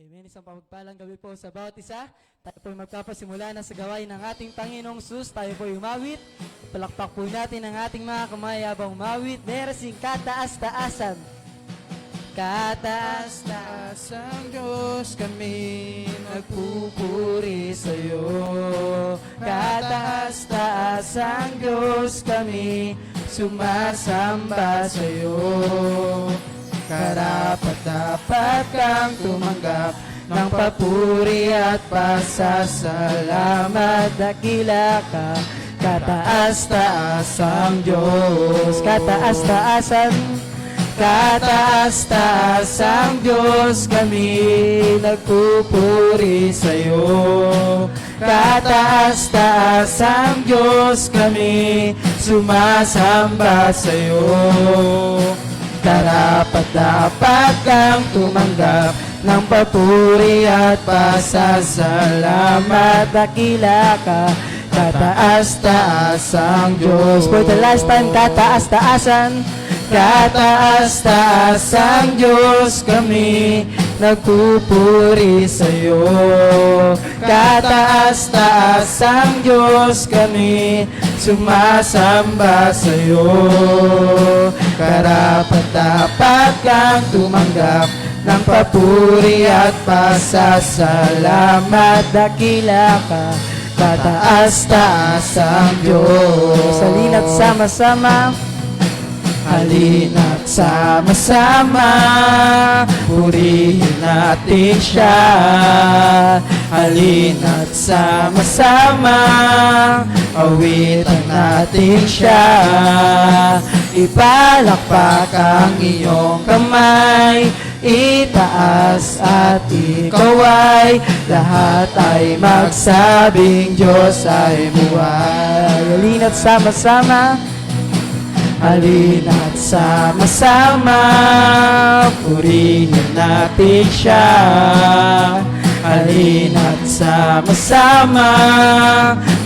Amen. Isang pagpalang gabi po sa bawat isa. Tayo po magpapasimula na sa gawain ng ating Panginoong Sus. Tayo po umawit. Palakpak po natin ang ating mga kamay habang umawit. Meron kataas-taasan. Kataas-taasang Diyos, kami nagpupuri sa'yo. Kataas-taasang Diyos, kami sumasamba sa'yo. Karapat-dapat kang tumanggap ng papuri at pasasalamat. Dakila ka, kataas-taasang Diyos. Kataas-taasan, kataas-taasang Diyos, kami nagpupuri sa'yo. Kataas-taasang Diyos, kami sumasamba sa'yo. Karapat-dapat kang tumanggap ng papuri at pasasalamat. Dakila ka, kataas-taasang Diyos. For the last time, kataas-taasan. Kataas-taasang Diyos, kami nagpupuri sa'yo. Kataas-taasang Diyos, kami sumasamba sa'yo. Karapat-dapat kang tumanggap ng papuri at pasasalamat. Dakila ka, kataas-taasang Diyos. Halina't sama-sama, halina't sama-sama, purihin natin siya. Halina't sama-sama, awitan natin siya. Ipalakpak ang iyong kamay, itaas at ikaw ay lahat ay magsabing Diyos ay buhay. Halina't sama-sama, halina't sama-sama, purihin natin siya. Halina't sama-sama,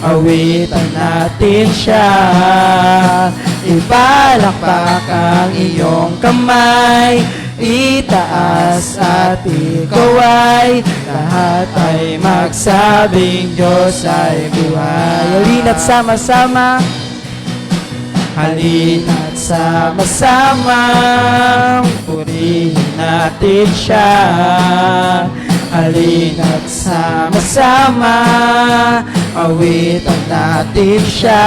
awitan natin siya. Ipalakpak ang iyong kamay, itaas at ikaw ay lahat ay magsabing Diyos ay buhay. Halina't sama-sama, halina't sama-sama, purihin natin siya. Halina't sama-sama, awitan natin siya.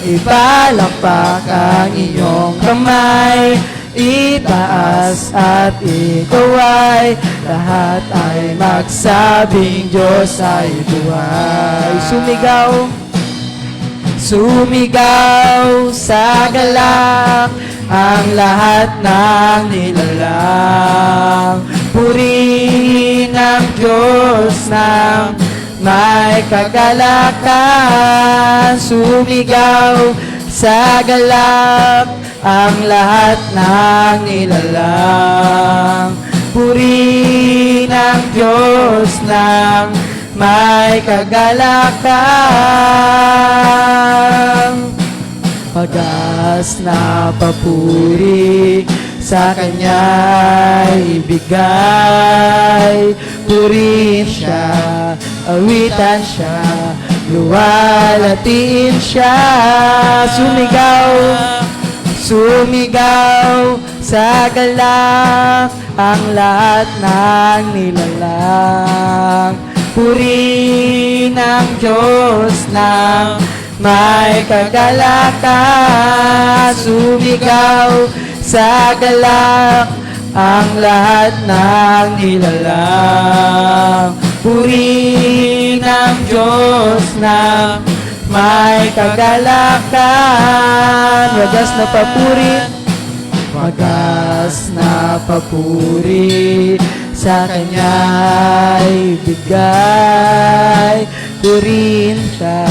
Ipalakpak ang iyong kamay, itaas at ikaw ay lahat ay magsabing Diyos ay buhay. Sumigaw, sumigaw sa galak ang lahat ng nilalang. Purihin ang Diyos ng may kagalakan. Sumigaw sa galak ang lahat ng nilalang. Purihin ang Diyos ng may kagalakan. Pagas na papuri sa Kanya'y ibigay. Purihin siya, awitan siya, luwalatiin siya. Sumigaw, sumigaw sa galak ang lahat ng nilalang. Purihin ang Diyos ng may kagalakan. Sumigaw sa galak ang lahat ng nilalang. Purihin ang Diyos ng may kagalakan. Wagas na papuri, wagas na papuri sa Kanya'y bigay. Purihin siya,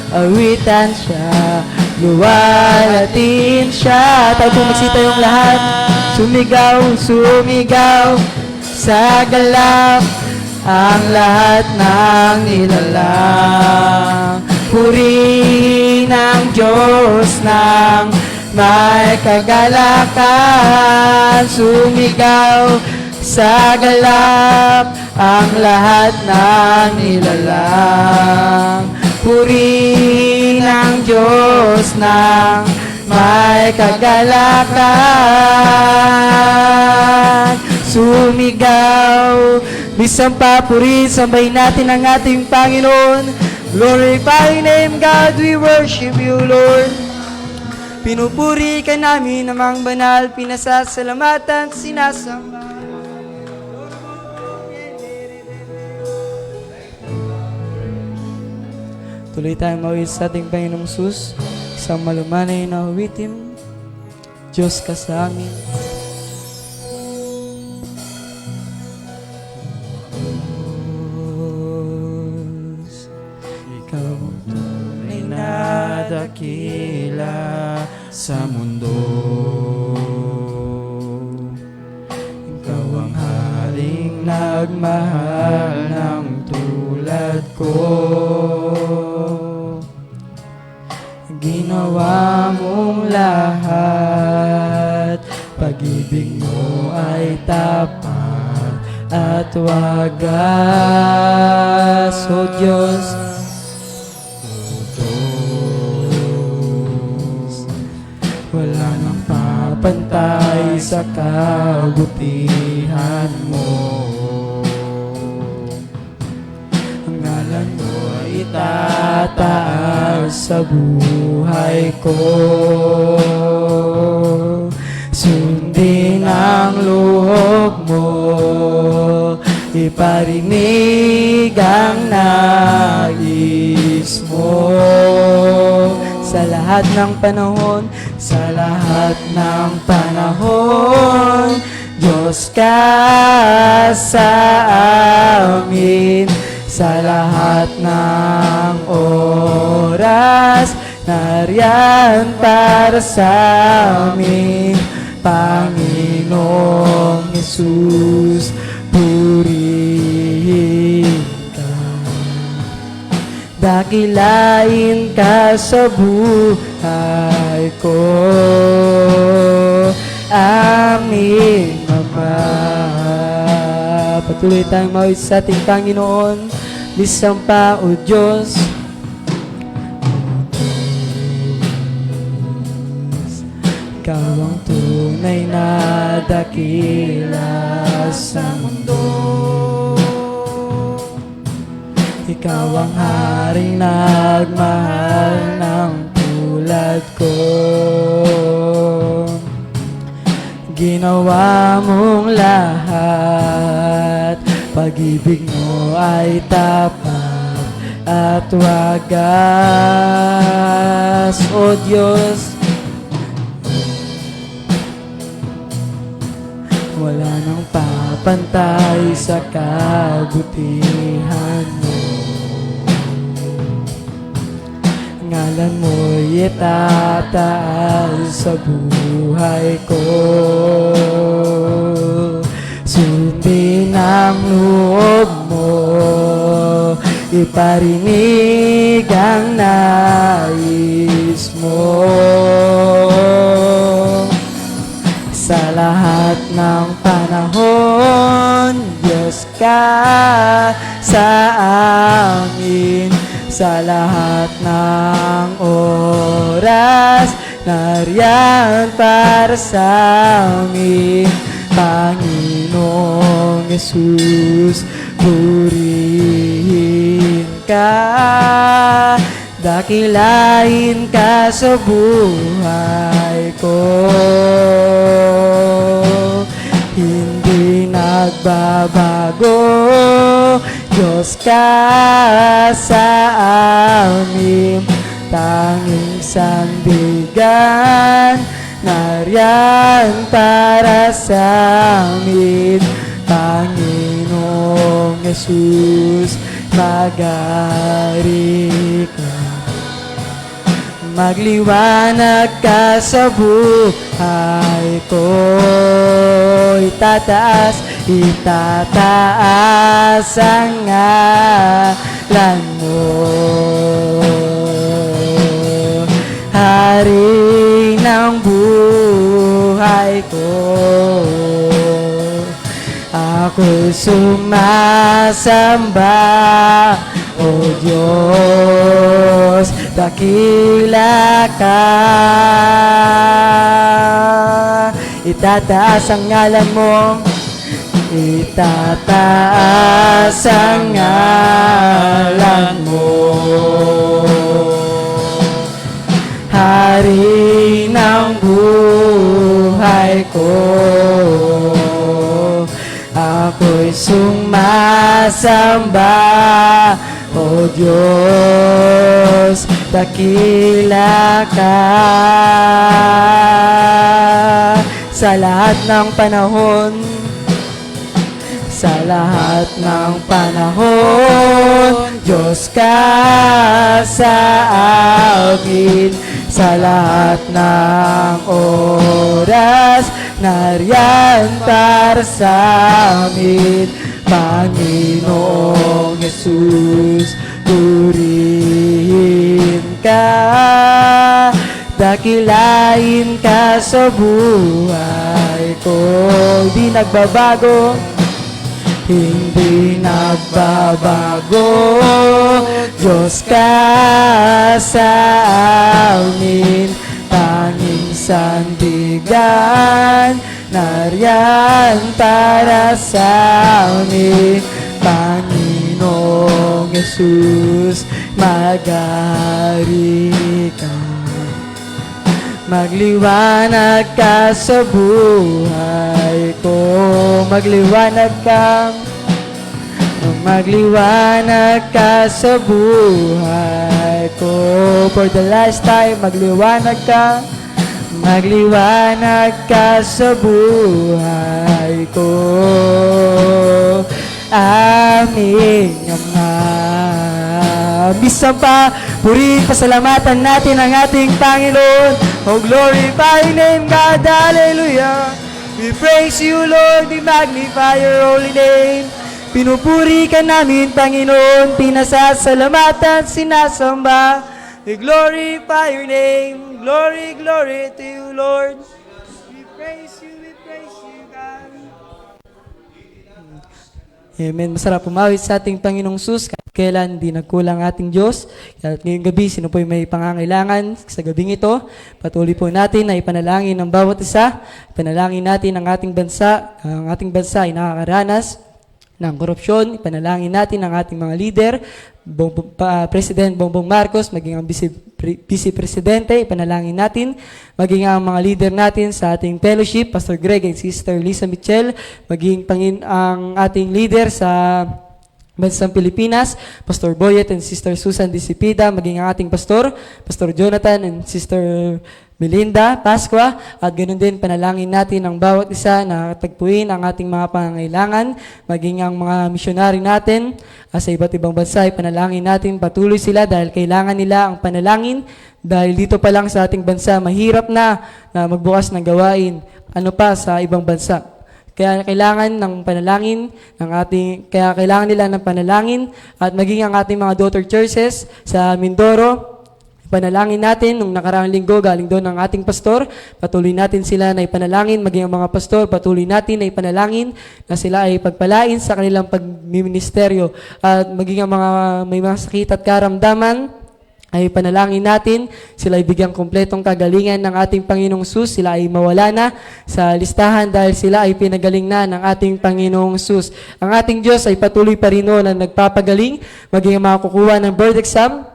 awitan siya, luwalatin siya. Tayo po magsita yung lahat. Sumigaw, sumigaw sa galak ang lahat ng nilalang. Purihin ang Diyos ng may kagalakan. Sumigaw sa galak ang lahat ng nilalang. Puri ng Diyos ng may kagalakan. Sumigaw, bisang papuri, sambay natin ang ating Panginoon. Glorify your name, God, we worship you, Lord. Pinupuri ka namin namang banal, pinasasalamatan, sinasamba. Tuloy tayong mawis sa ating Panginoong Sus, isang malumanay na awitin, Diyos ka sa amin. Ikaw ang tunay na dakila sa mundo. Ikaw ang haring nagmahal ng tulad ko. Ginawa mong lahat, pag-ibig mo ay tapat at wagas, O Diyos. Wala nang papantay sa kabutihan mo. Ang ngalan mo ay itataas sa buhay ko. Sundin ang loob mo, iparinig ang nais mo. Sa lahat ng panahon, sa lahat ng panahon, Diyos ka sa amin. Sa lahat ng oras, nariyan para sa amin. Panginoong Jesus, purihin ka. Dakilain ka sa buhay ko, aming Ama. Patuloy tayong mawis sa ating Panginoon, lisang pa, O Diyos. Ikaw ang tunay na dakila sa mundo. Ikaw ang haring nagmahal ng tulad ko. Ginawa mong lahat, pag-ibig mo ay tapat at wagas, O Diyos. Wala nang papantay sa kabutihan mo. Ngalan mo'y itataas sa buhay ko. Sundin ang loob mo, iparinig ang nais mo. Sa lahat ng panahon, Diyos ka sa amin. Sa lahat ng oras, nariyan para sa amin. Panginoong Jesus, purihin ka. Dakilain ka sa buhay ko. Hindi nagbabago, Diyos ka sa amin. Tanging sandigan, nariyan para sa amin. Panginoong Jesus, mag-ari ka. Magliwanag ka sa buhay ko. Itataas ang ngalan mo. Hari ng buhay ko, Ako'y sumasamba, O Diyos, dakila ka. Itataas ang ngalan mo, itataas ang ngalan mo. Hari ng buhay ko, ako'y sumasamba, O Diyos, dakila ka. Sa lahat ng panahon, sa lahat ng panahon, Diyos ka sa akin. Sa lahat ng oras, nariyan para sa amin. Panginoong Jesus, purihin ka, dakilain ka sa buhay ko. Di nagbabago, hindi nagbabago, Diyos ka sa amin. Tanging sandigan, nariyan para sa amin. Panginoong Jesus, mag-ari ka. Magliwanag ka sa buhay ko, magliwanag ka, magliwanag ka sa buhay ko. For the last time, magliwanag ka, magliwanag ka sa buhay ko. Aming Ama. Bisan pa, purihin, pasalamatan natin ang ating Panginoon. Oh, glorify your name, God. Hallelujah. We praise you, Lord. We magnify your holy name. Pinupuri ka namin, Panginoon. Pinasasalamatan, sinasamba. We glorify your name. Glory, glory to you, Lord. We praise you, God. Amen. Masarap pumawit sa ating Panginoong Sus. Kailan di nagkulang ating Diyos. At ngayong gabi, sino po'y may pangangailangan sa gabing ito, patuloy po natin na ipanalangin ng bawat isa. Ipanalangin natin ang ating bansa. Ang ating bansa ay nakakaranas ng korupsyon. Ipanalangin natin ang ating mga leader, President Bongbong Marcos, maging ang Vice Presidente. Ipanalangin natin maging ang mga leader natin sa ating fellowship, Pastor Greg and Sister Lisa Mitchell, maging ang ating leader sa bansang Pilipinas, Pastor Boyet and Sister Susan Disipida, maging ang ating pastor, Pastor Jonathan and Sister Melinda Pasqua, at ganoon din panalangin natin ang bawat isa na tagpuin ang ating mga pangangailangan, maging ang mga misyonary natin sa iba't ibang bansa. Panalangin natin patuloy sila dahil kailangan nila ang panalangin, dahil dito pa lang sa ating bansa mahirap na magbukas ng gawain, ano pa sa ibang bansa. Kaya kailangan ng panalangin kaya kailangan nila ng panalangin, at maging ang ating mga daughter churches sa Mindoro. Panalangin natin nung nakaraang linggo, galing doon ang ating pastor, patuloy natin sila na ipanalangin, maging ang mga pastor, patuloy natin na ipanalangin na sila ay pagpalain sa kanilang pagministeryo, at maging ang mga may mga sakit at karamdaman, ay panalangin natin, sila ay bigyang kumpletong kagalingan ng ating Panginoong Sus, sila ay mawala na sa listahan dahil sila ay pinagaling na ng ating Panginoong Sus. Ang ating Diyos ay patuloy pa rin na nagpapagaling, maging ang mga kukuha ng board exam,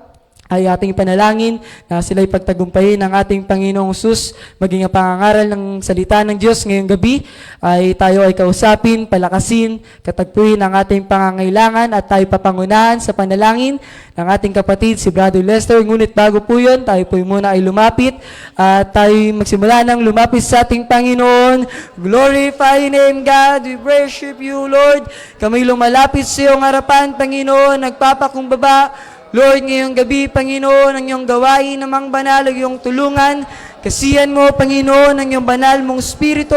ay ating panalangin na sila'y pagtagumpayin ng ating Panginoong Sus, maging ang pangangaral ng salita ng Diyos ngayong gabi, ay tayo ay kausapin, palakasin, katagpuin ang ating pangangailangan, at tayo papangunahan sa panalangin ng ating kapatid, si Brother Lester. Ngunit bago po yun, tayo po muna ay lumapit, at tayo magsimula ng lumapit sa ating Panginoon. Glorify your name, God. We worship you, Lord. Kami lumalapit sa iyong harapan, Panginoon, nagpapakumbaba, Lord, ngayong gabi, Panginoon, ang iyong gawain namang banal, ang iyong tulungan, Kasihan mo, Panginoon, ang iyong banal mong Espiritu.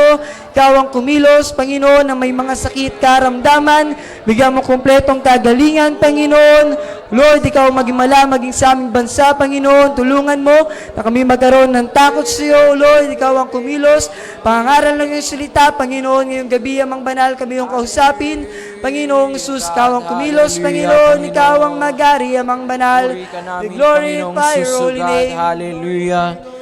Ikaw ang kumilos, Panginoon, na may mga sakit karamdaman. Bigyan mo kumpletong kagalingan, Panginoon. Lord, ikaw maging maging sa aming bansa, Panginoon. Tulungan mo na kami magkaroon ng takot sa iyo, Lord. Ikaw ang kumilos. Pangaral ng iyong salita, Panginoon. Ngayong gabi, amang banal, kami yung kausapin. Panginoong Jesus, ikaw ang kumilos, Panginoon. Ikaw ang magari, amang banal. We glorify your holy name. Hallelujah.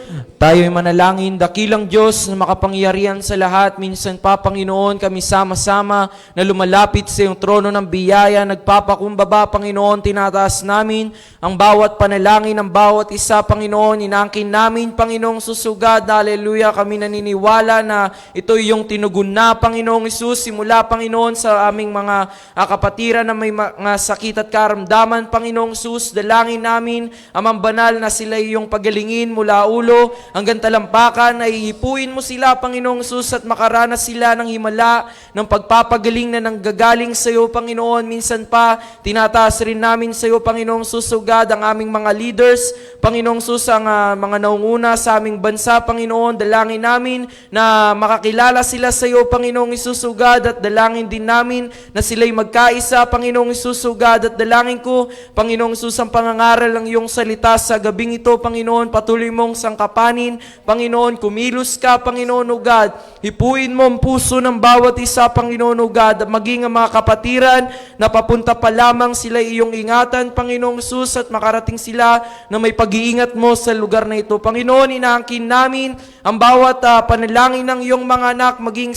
Tayo'y manalangin, dakilang Diyos na makapangyarihan sa lahat. Minsan pa, Panginoon, kami sama-sama na lumalapit sa iyong trono ng biyaya. Nagpapakumbaba, Panginoon, tinataas namin ang bawat panalangin ng bawat isa, Panginoon. Inaangkin namin, Panginoong susugad. Hallelujah, kami naniniwala na ito'y yung tinugon na, Panginoong Isus. Simula, Panginoon, sa aming mga kapatiran na may mga sakit at karamdaman, Panginoong Isus. Dalangin namin, Amang Banal, na sila yung pagalingin mula ulo hanggang talampakan, ay hipuin mo sila, Panginoong Sus, at makaranas sila ng himala, ng pagpapagaling na nanggagaling sa iyo, Panginoon. Minsan pa, tinataas rin namin sa iyo, Panginoong Sus, ugad ang aming mga leaders, Panginoong Sus, ang mga naunguna sa aming bansa, Panginoon. Dalangin namin na makakilala sila sa iyo, Panginoong Isus, ugad, at dalangin din namin na sila'y magkaisa, Panginoong Isus, ugad, at dalangin ko, Panginoong Sus, ang pangangaral ng iyong salita sa gabing ito, Panginoon. Patuloy mong sangkapanin, Panginoon, kumilos ka, Panginoon, O God. Hipuin mo ang puso ng bawat isa, Panginoon, O God. Maging ang mga kapatiran na papunta pa lamang sila iyong ingatan, Panginoong Sus, at makarating sila na may pag-iingat mo sa lugar na ito. Panginoon, inaangkin namin ang bawat panalangin ng iyong mga anak, maging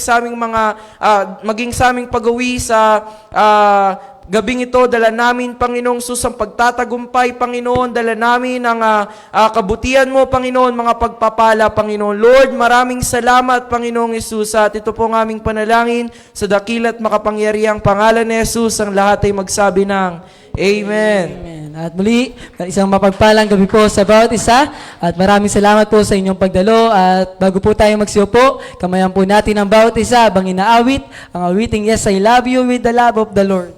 sa aming pag-uwi sa gabing ito. Dala namin, Panginoong Sus, ang pagtatagumpay, Panginoon. Dala namin ang kabutihan mo, Panginoon, mga pagpapala, Panginoon. Lord, maraming salamat, Panginoong Isus. At ito po ang aming panalangin sa dakilat makapangyarihang pangalan ni Jesus. Ang lahat ay magsabi ng Amen. Amen. At muli, isang mapagpalang gabi po sa bawat isa. At maraming salamat po sa inyong pagdalo. At bago po tayo magsiupo, kamayan po natin ang bawat isa habang inaawit ang awiting Yes, I Love You with the Love of the Lord.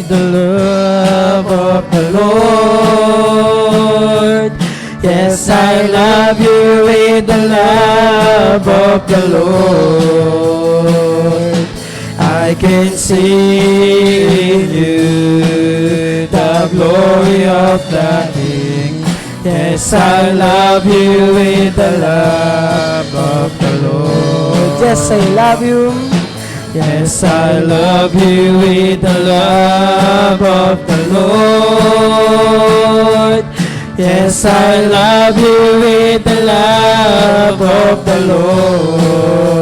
The love of the Lord. Yes, I love you with the love of the Lord. I can see in you the glory of the King. Yes, I love you with the love of the Lord. Yes, I love you. Yes, I love you with the love of the Lord. Yes, I love you with the love of the Lord.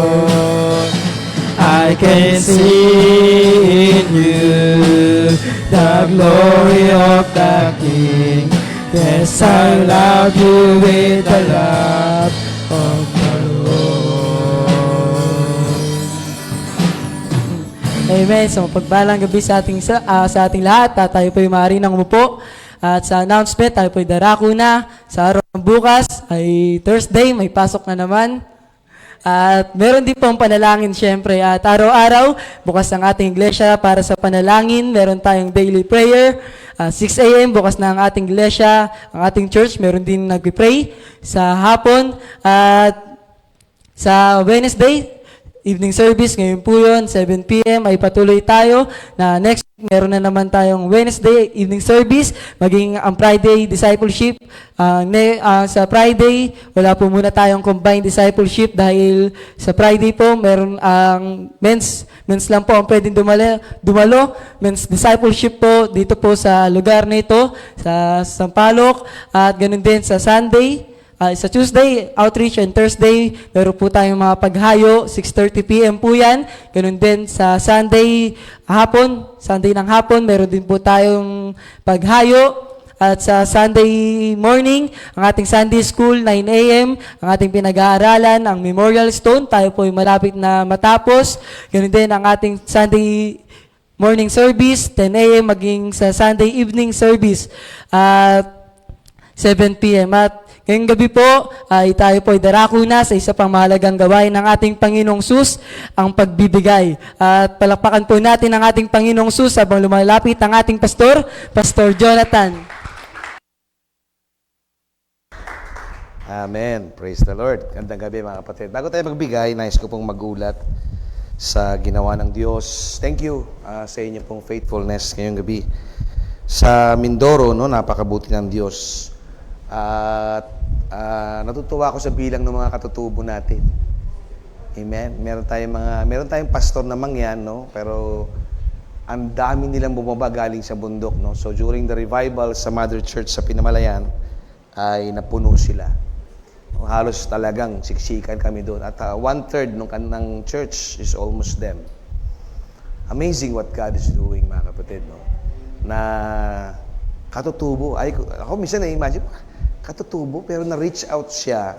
I can see in you the glory of the King. Yes, I love you with the love of the Lord. Amen. So, pagbalang gabi sa ating lahat. Tayo po yung maaari ng umupo. At sa announcement, tayo po yung darako na. Sa araw ng bukas ay Thursday, may pasok na naman. At meron din pong panalangin syempre. At araw-araw, bukas ang ating iglesia para sa panalangin. Meron tayong daily prayer. 6 a.m. bukas na ang ating iglesia. Ang ating church, meron din nag-pray sa hapon. At sa Wednesday, evening service, ngayon po yun, 7 p.m. ay patuloy tayo na next week, meron na naman tayong Wednesday evening service, maging ang Friday discipleship. Sa Friday, wala po muna tayong combined discipleship dahil sa Friday po, meron ang men's lang po ang pwedeng dumalo. Men's discipleship po dito po sa lugar na ito, sa Sampaloc, at ganun din sa Sunday. Sa Tuesday, outreach, and Thursday, meron po tayong mga paghayo, 6:30 p.m. po yan. Ganun din sa Sunday ng hapon, meron din po tayong paghayo. At sa Sunday morning, ang ating Sunday School, 9 a.m., ang ating pinag-aaralan, ang Memorial Stone, tayo po ay malapit na matapos. Ganun din ang ating Sunday morning service, 10 a.m., maging sa Sunday evening service at 7 p.m. At Ngayong gabi po ay tayo po ay darako na sa isa pang mahalagang gawain ng ating Panginoong Sus, ang pagbibigay. At palakpakan po natin ang ating Panginoong Sus habang lumalapit ang ating pastor, Pastor Jonathan. Amen. Praise the Lord. Gandang gabi mga kapatid. Bago tayo magbigay, nais ko pong magulat sa ginawa ng Diyos. Thank you sa inyo pong faithfulness ngayong gabi. Sa Mindoro, no, napakabuti ng Diyos. At natutuwa ako sa bilang ng mga katutubo natin. Amen. Meron tayong pastor na mangyan, no, pero ang dami nilang bumaba galing sa bundok, no. So during the revival sa Mother Church sa Pinamalayan ay napuno sila. Halos talagang siksikan kami doon. At 1/3 ng church is almost them. Amazing what God is doing, mga kapatid, no? Na katutubo. Ako minsan na-imagine, katutubo, pero na-reach out siya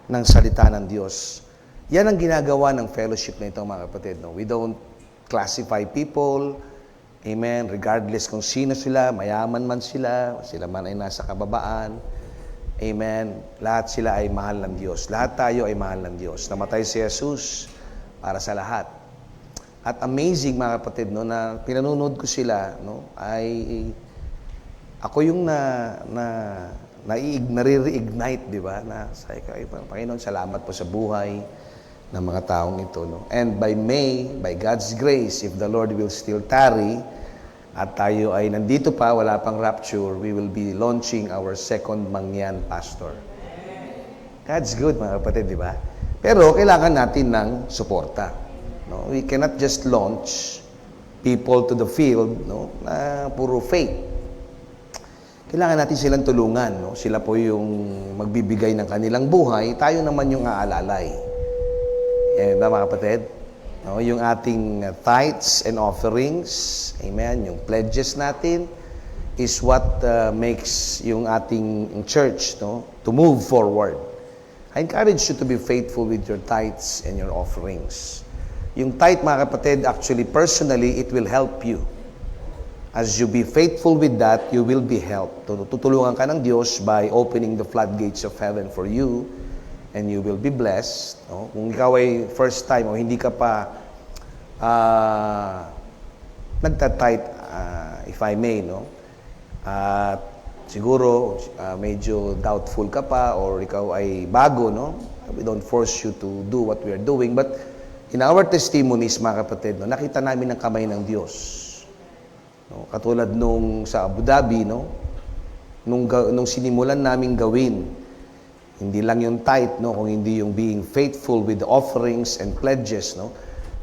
ng salita ng Diyos. Yan ang ginagawa ng fellowship na ito, mga kapatid, no? We don't classify people, amen, regardless kung sino sila, mayaman man sila man ay nasa kababaan, amen, lahat sila ay mahal ng Diyos. Lahat tayo ay mahal ng Diyos. Namatay si Jesus para sa lahat. At amazing, mga kapatid, no, na pinanonood ko sila, no, ay ako yung nare-reignite, di ba? Na sabi ko, Panginoon, salamat po sa buhay ng mga taong ito, no. And by God's grace, if the Lord will still tarry, at tayo ay nandito pa, wala pang rapture, we will be launching our second Mangyan pastor. God's good, mga kapatid, di ba? Pero kailangan natin ng suporta. No? We cannot just launch people to the field, no, na puro faith. Kailangan natin silang tulungan, no? Sila po yung magbibigay ng kanilang buhay, tayo naman yung aalalay. Mga kapatid, no? Yung ating tithes and offerings, amen, yung pledges natin is what makes yung ating church, no, to move forward. I encourage you to be faithful with your tithes and your offerings. Yung tithe, mga kapatid, actually, personally, it will help you. As you be faithful with that, you will be helped. Tutulungan ka ng Diyos by opening the floodgates of heaven for you, and you will be blessed. No? Kung ikaw ay first time o hindi ka pa nagtatithe, if I may, no? At siguro medyo doubtful ka pa or ikaw ay bago, no? We don't force you to do what we are doing, but in our testimonies, mga kapatid, no, nakita namin ang kamay ng Diyos. No, katulad nung sa Abu Dhabi, no, nung sinimulan naming gawin, hindi lang yung tithe, no, kung hindi yung being faithful with the offerings and pledges, no,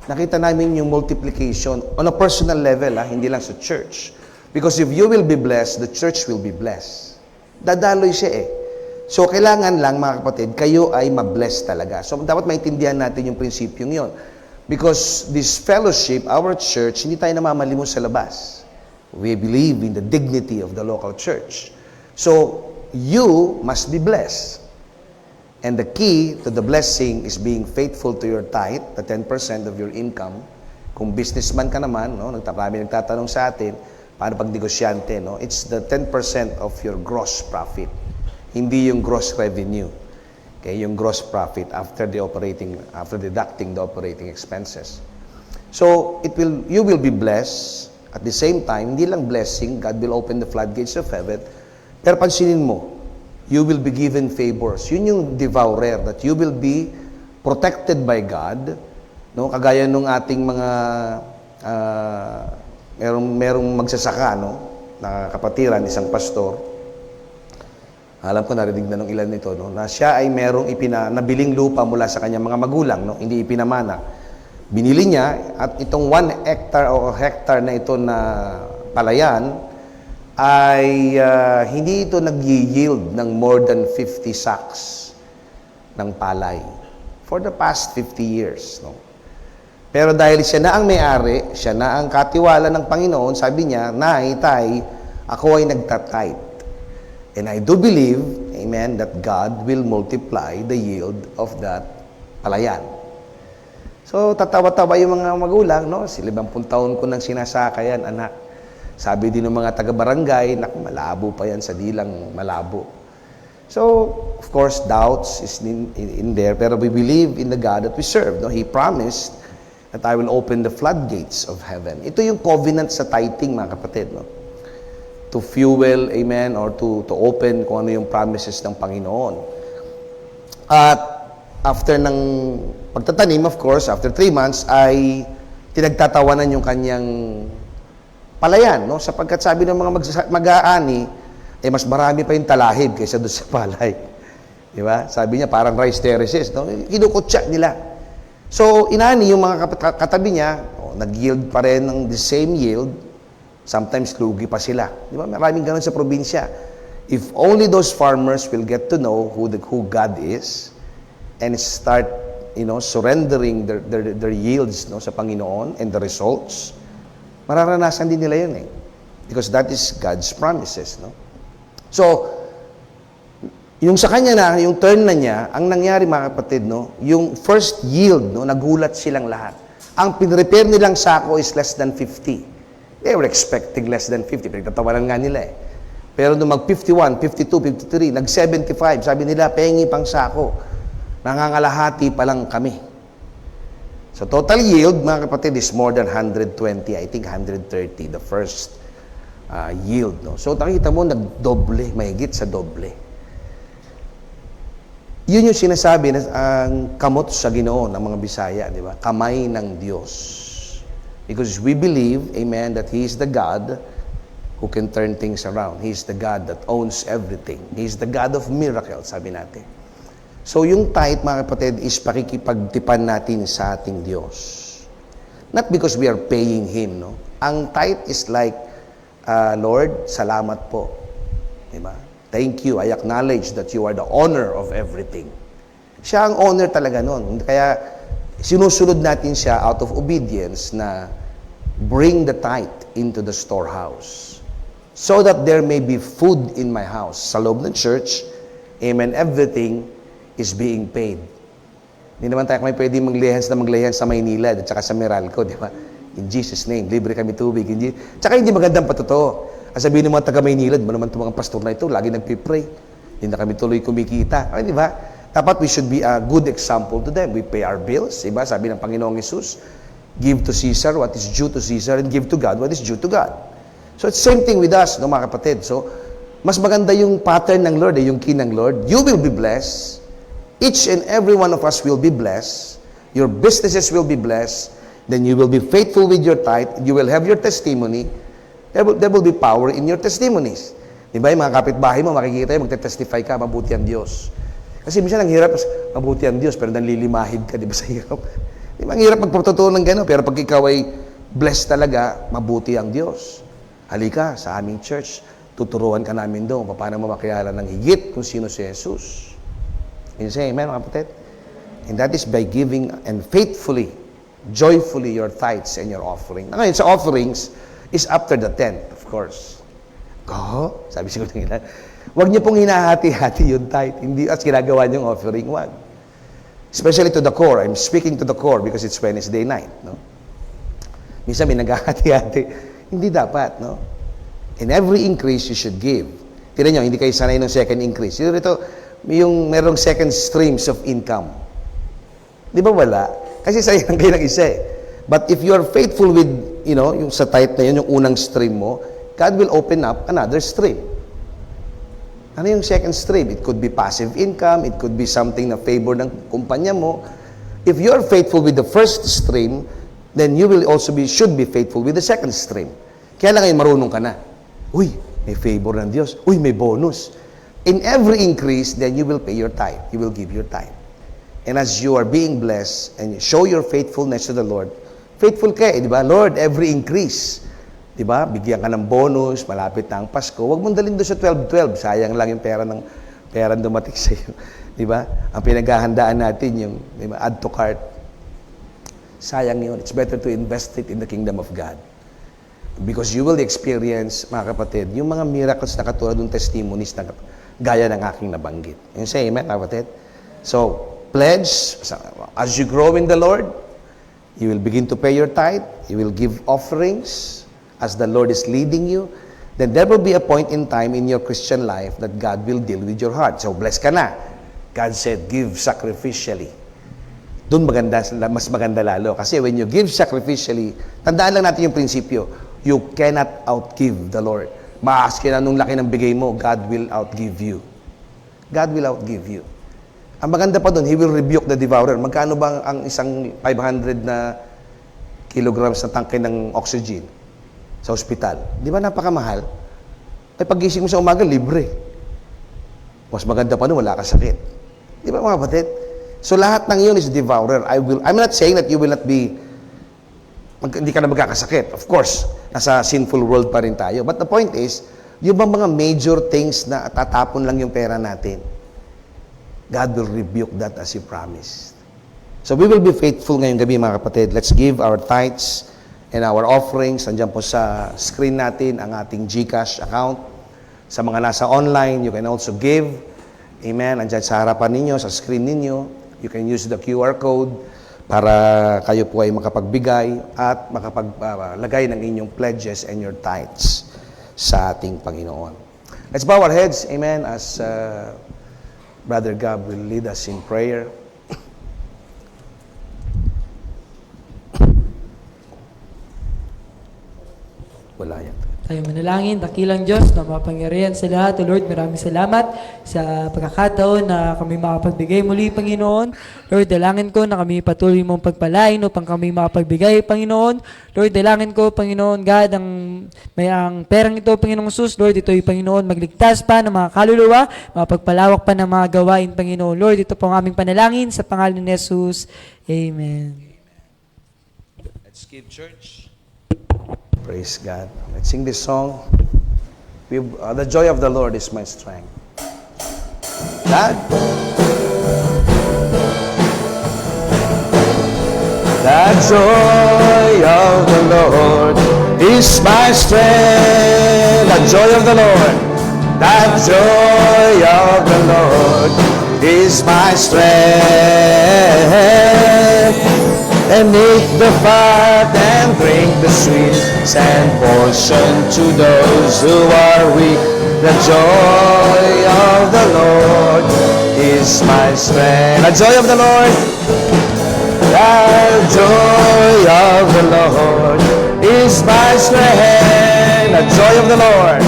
nakita namin yung multiplication on a personal level, hindi lang sa church. Because if you will be blessed, the church will be blessed. Dadaloy siya eh. So, kailangan lang, mga kapatid, kayo ay ma-bless talaga. So, dapat maintindihan natin yung prinsipyong yon. Because this fellowship, our church, hindi tayo namamalimos sa labas. We believe in the dignity of the local church. So, you must be blessed. And the key to the blessing is being faithful to your tithe, the 10% of your income. Kung businessman ka naman, no, marami nagtatanong sa atin, paano pag negosyante, no? It's the 10% of your gross profit. Hindi yung gross revenue. Okay, yung gross profit after deducting the operating expenses. So, you will be blessed. At the same time, hindi lang blessing, God will open the floodgates of heaven. Pero pansinin mo, you will be given favors. Yun yung devourer, that you will be protected by God. No? Kagaya nung ating mga merong magsasaka, no, na kapatiran, isang pastor. Alam ko, narinig na nung ilan nito, no, na siya ay merong nabiling lupa mula sa kanyang mga magulang, no, hindi ipinamana. Binili niya, at itong 1 hectare na ito na palayan, ay hindi ito nag-yield ng more than 50 sacks ng palay for the past 50 years. No? Pero dahil siya na ang may-ari, siya na ang katiwala ng Panginoon, sabi niya, Nay, Tay, ako ay nagtatithe. And I do believe, amen, that God will multiply the yield of that palayan. So, tatawa-tawa yung mga magulang, no? 50 taon ko nang sinasaka yan, anak. Sabi din ng mga taga-barangay, malabo pa yan sa dilang malabo. So, of course, doubts is in there, pero we believe in the God that we serve. No? He promised that I will open the floodgates of heaven. Ito yung covenant sa tithing, mga kapatid. No? To fuel, amen, or to open kung ano yung promises ng Panginoon. At after ng pagtatanim, of course, after 3 months, ay tinagtatawanan yung kanyang palayan. No? Sapagkat sabi ng mga mag-aani, mas marami pa yung talahib kaysa doon sa palay. Di ba? Sabi niya, parang rice terraces. No? Kinukutsa nila. So, inani yung mga katabi niya, nag-yield pa rin ng the same yield. Sometimes, lugi pa sila. Di ba? Maraming ganun sa probinsya. If only those farmers will get to know who God is and start, surrendering their yields sa Panginoon and the results, mararanasan din nila yun Because that is God's promises, no? So, yung sa kanya na, yung turn na niya, ang nangyari mga kapatid, yung first yield, nagulat silang lahat. Ang pinrepair nilang sako is less than 50. They were expecting less than 50. Pinagtatawanan nga nila Pero nung mag-51, 52, 53, nag-75, sabi nila, pengi pang sako. Nangangalahati pa lang kami. So, total yield, mga kapatid, is more than 120, I think 130, the first yield. No? So, nakita mo, nagdoble, mahigit sa doble. Yun yung sinasabi na ang kamot sa Ginoo ng mga Bisaya, di ba? Kamay ng Diyos. Because we believe, amen, that He is the God who can turn things around. He is the God that owns everything. He is the God of miracles, sabi natin. So, yung tithe, mga kapatid, is pakikipagtipan natin sa ating Diyos. Not because we are paying Him, no? Ang tithe is like, Lord, salamat po. Diba? Thank you. I acknowledge that you are the owner of everything. Siya ang owner talaga nun. Kaya, sinusunod natin siya out of obedience na bring the tithe into the storehouse so that there may be food in my house. Sa loob ng church, amen, everything is being paid. Hindi naman tayo kami pwede maglehens sa Maynila at saka sa Meralco, di ba? In Jesus' name, libre kami tubig. Tsaka hindi magandang patotoo. Ang sabihin ng mga taga-Maynila, di ba naman itong mga pastor na ito, lagi nagpipray. Hindi na kami tuloy kumikita. Ay, di ba? Dapat we should be a good example to them. We pay our bills, di ba? Sabi ng Panginoong Hesus, give to Caesar what is due to Caesar and give to God what is due to God. So it's same thing with us, no, mga kapatid. So, mas maganda yung pattern ng Lord, yung key ng Lord. You will be blessed. Each and every one of us will be blessed. Your businesses will be blessed. Then you will be faithful with your tithe. You will have your testimony. There will be power in your testimonies. Di ba, yung mga kapitbahay mo, makikita yung magte-testify ka, mabuti ang Diyos. Kasi minsan ang hirap, mabuti ang Diyos, pero nanlilimahid ka, di ba, sa hirap. Di ba, ang hirap magpapatutunan ng gano'n, pero pag ikaw ay blessed talaga, mabuti ang Diyos. Halika sa aming church, tuturuan ka namin doon, paano mo makilala ng higit kung sino si Jesus. Can you say amen, mga kapatid? And that is by giving and faithfully, joyfully your tithes and your offering. Ngayon, sa offerings, is after the 10th, of course. Sabi siguro ng ilan, huwag niyo pong hinahati-hati yung tithe. Hindi as ginagawa niyong offering, wag. Especially to the core. I'm speaking to the core because it's Wednesday night. No? Minsan may naghahati-hati. Hindi dapat. No? In every increase, you should give. Tignan niyo, hindi kayo sanay ng second increase. Ito, yung merong second streams of income. Di ba wala? Kasi sayang kayo ng isa But if you are faithful with, yung sa tithe na yun, yung unang stream mo, God will open up another stream. Ano yung second stream? It could be passive income, it could be something na favor ng kumpanya mo. If you are faithful with the first stream, then you will also should be faithful with the second stream. Kaya lang ngayon marunong ka na. Uy, may favor ng Diyos. Uy, may bonus. In every increase, then you will pay your tithe. You will give your tithe. And as you are being blessed and you show your faithfulness to the Lord, faithful ka di ba? Lord, every increase. Di ba? Bigyan ka ng bonus, malapit na ang Pasko. Huwag mong dalhin doon sa 12-12. Sayang lang yung pera dumating sa iyo. Di ba? Ang pinaghahandaan natin yung add to cart. Sayang yun. It's better to invest it in the kingdom of God. Because you will experience, mga kapatid, yung mga miracles na katulad ng testimonies na gaya ng aking nabanggit. Yung say amen, kapatid? So, pledge, as you grow in the Lord, you will begin to pay your tithe, you will give offerings as the Lord is leading you. then there will be a point in time in your Christian life that God will deal with your heart. So, blessed ka na. God said, give sacrificially. Doon mas maganda lalo. Kasi when you give sacrificially, tandaan lang natin yung prinsipyo, you cannot outgive the Lord. Maas ka na nung laki ng bigay mo, God will outgive you. God will outgive you. Ang maganda pa doon, He will rebuke the devourer. Magkano ba ang isang 500 na kilograms na tangke ng oxygen sa ospital? Di ba napakamahal? Ay pagising mo sa umaga, libre. Mas maganda pa doon, wala ka sakit. Di ba mga kapatid? So lahat ng yun is devourer. I'm not saying that you will not be, hindi ka na magkakasakit. Of course, nasa sinful world pa rin tayo. But the point is, yung mga major things na tatapon lang yung pera natin, God will rebuke that as He promised. So we will be faithful ngayong gabi mga kapatid. Let's give our tithes and our offerings. Nandiyan po sa screen natin ang ating GCash account. Sa mga nasa online, you can also give. Amen. Nandiyan sa harapan ninyo, sa screen ninyo. You can use the QR code para kayo po ay makapagbigay at makapaglagay ng inyong pledges and your tithes sa ating Panginoon. Let's bow our heads. Amen. As Brother Gab will lead us in prayer. Wala yan. Tayo manalangin, dakilang Diyos na mapangyarihan sa lahat. O Lord, maraming salamat sa pagkakataon na kami makapagbigay muli, Panginoon. Lord, dalangin ko na kami patuloy mong pagpalain upang kami makapagbigay, Panginoon. Lord, dalangin ko, Panginoon God, ang perang ito, Panginoong Sus, Lord, ito'y, Panginoon, magligtas pa ng mga kaluluwa, mapagpalawak pa ng mga gawain, Panginoon. Lord, ito po ang aming panalangin sa pangalan ni Jesus. Amen. Let's give church. Praise God. Let's sing this song. The joy of the Lord is my strength. God. The joy of the Lord is my strength. The joy of the Lord. The joy of the Lord is my strength. And eat the fat and drink the sweet, send portion to those who are weak. The joy of the Lord is my strength. The joy of the Lord. The joy of the Lord is my strength. The joy of the Lord.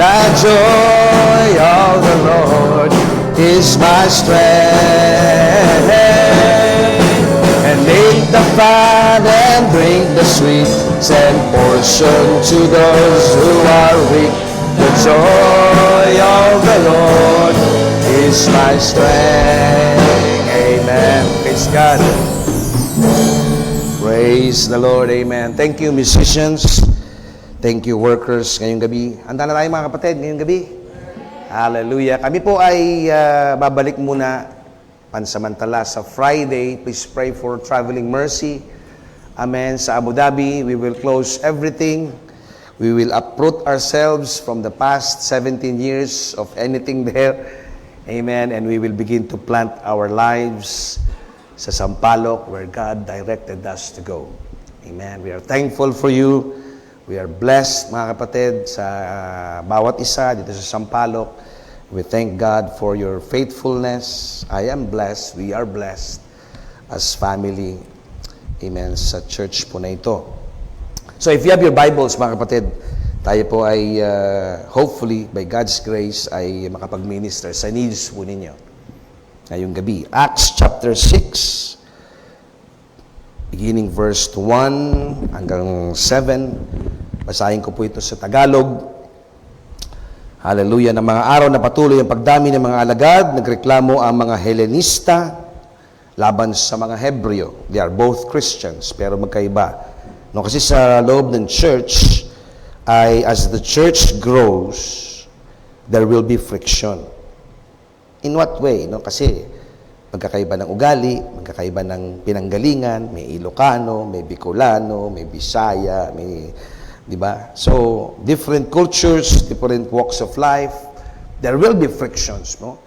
The joy of the Lord is my strength. And eat the fat and drink the sweet, send portion to those who are weak. The joy of the Lord is my strength. Amen. Praise God. Praise the Lord. Amen. Thank you, musicians. Thank you, workers. Ngayong gabi. Handa na tayo mga kapatid ngayong gabi. Hallelujah. Kami po ay babalik muna pansamantala sa Friday. Please pray for traveling mercy. Amen. Sa Abu Dhabi, we will close everything. We will uproot ourselves from the past 17 years of anything there. Amen. And we will begin to plant our lives sa Sampaloc where God directed us to go. Amen. We are thankful for you. We are blessed, mga kapatid, sa bawat isa dito sa Sampaloc. We thank God for your faithfulness. I am blessed. We are blessed as family. Amen. Sa church po na ito. So if you have your Bibles, mga kapatid, tayo po ay hopefully, by God's grace, ay makapag-minister sa needs po ninyo ngayong gabi. Acts chapter 6, beginning verse 1 hanggang 7. Basahin ko po ito sa Tagalog. Hallelujah. Ng mga araw na patuloy ang pagdami ng mga alagad, nagreklamo ang mga Helenista laban sa mga Hebreo. They are both Christians, pero magkaiba. No, kasi sa loob ng church, ay as the church grows, there will be friction. In what way? No? Kasi magkakaiba ng ugali, magkakaiba ng pinanggalingan, may Ilocano, may Bicolano, may Bisaya, may... Diba? So, different cultures, different walks of life, there will be frictions, no?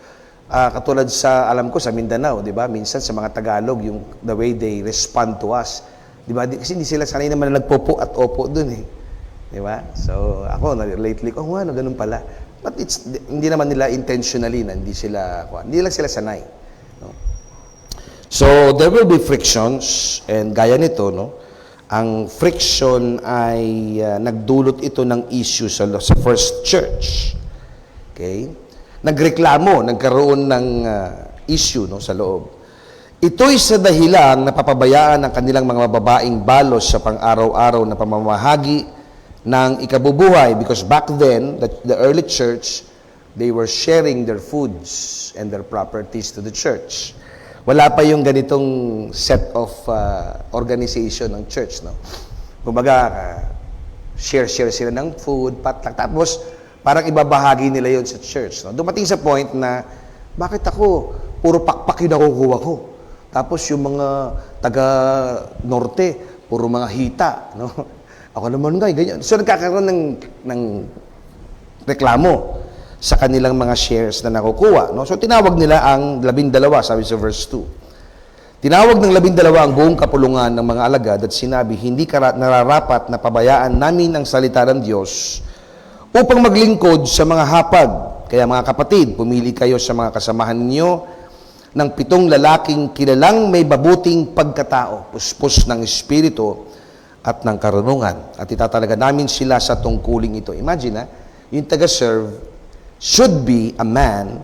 Katulad sa, alam ko, sa Mindanao, diba? Minsan sa mga Tagalog, yung the way they respond to us, diba? Kasi hindi sila sanay naman na nagpopo at opo dun eh. Di ba? So, ako, lately, oh, ano, ganun pala. But hindi naman nila intentionally na hindi lang sila sanay. No? So, there will be frictions, and gaya nito, no? Ang friction ay nagdulot ito ng issue sa first church. Okay? Nagreklamo, nagkaroon ng issue, no, sa loob. Ito'y sa dahilang napapabayaan ng kanilang mga babaeng balos sa pang-araw-araw na pamamahagi ng ikabubuhay, because back then, the early church, they were sharing their foods and their properties to the church. Wala pa yung ganitong set of organization ng church, no? Kumbaga, share sila ng food, potluck, tapos parang ibabahagi nila yon sa church, no? Dumating sa point na, bakit ako, puro pakpak yung nakukuha ko? Tapos yung mga taga-norte, puro mga hita, no? Ako naman nga, ganyan. So, nagkakaroon ng reklamo sa kanilang mga shares na nakukuha. No? So, tinawag nila ang 12, sabi sa verse 2. Tinawag ng 12 ang buong kapulungan ng mga alagad at sinabi, hindi nararapat na pabayaan namin ang salita ng Diyos upang maglingkod sa mga hapag. Kaya mga kapatid, pumili kayo sa mga kasamahan ninyo ng 7 lalaking kilalang may mabuting pagkatao, puspos ng espiritu at ng karunungan. At itatalaga namin sila sa tungkuling ito. Imagine, yung taga-serve should be a man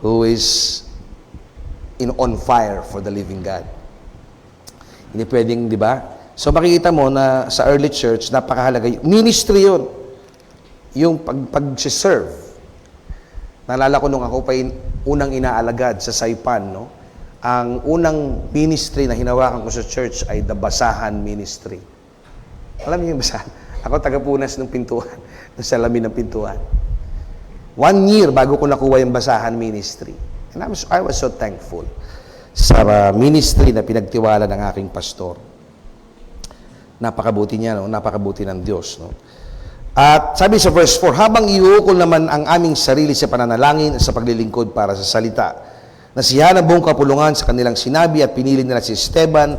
who is on fire for the living God. Hindi pwedeng, di ba? So makikita mo na sa early church, napakahalaga. Ministry yun. Yung pag-serve. Naalala ko nung ako pa unang inaalagad sa Saipan, no? Ang unang ministry na hinawakan ko sa church ay the Basahan Ministry. Alam niyo yung basahan? Ako tagapunas ng pintuan, ng salamin ng pintuan. 1 year bago ko nakuha yung Basahan Ministry. And I was so thankful sa ministry na pinagtiwala ng aking pastor. Napakabuti niya, no? Napakabuti ng Diyos. No? At sabi sa verse 4, habang iuukol naman ang aming sarili sa pananalangin at sa paglilingkod para sa salita, nasiyahan ang buong kapulungan sa kanilang sinabi at pinili nila si Esteban,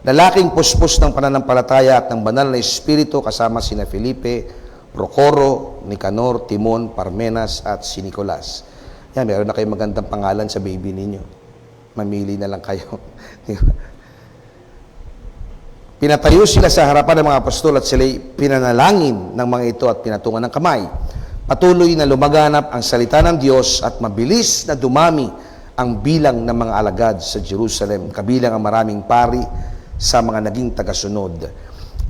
lalaking puspos ng pananampalataya at ng banal na espiritu kasama sina Felipe, Procoro, Nicanor, Timon, Parmenas at si Nicolas. Yan, meron na kayong magandang pangalan sa baby ninyo. Mamili na lang kayo. Pinatayo sila sa harapan ng mga apostol at sila pinanalangin ng mga ito at pinatungan ng kamay. Patuloy na lumaganap ang salita ng Diyos at mabilis na dumami ang bilang ng mga alagad sa Jerusalem, kabilang ang maraming pari sa mga naging tagasunod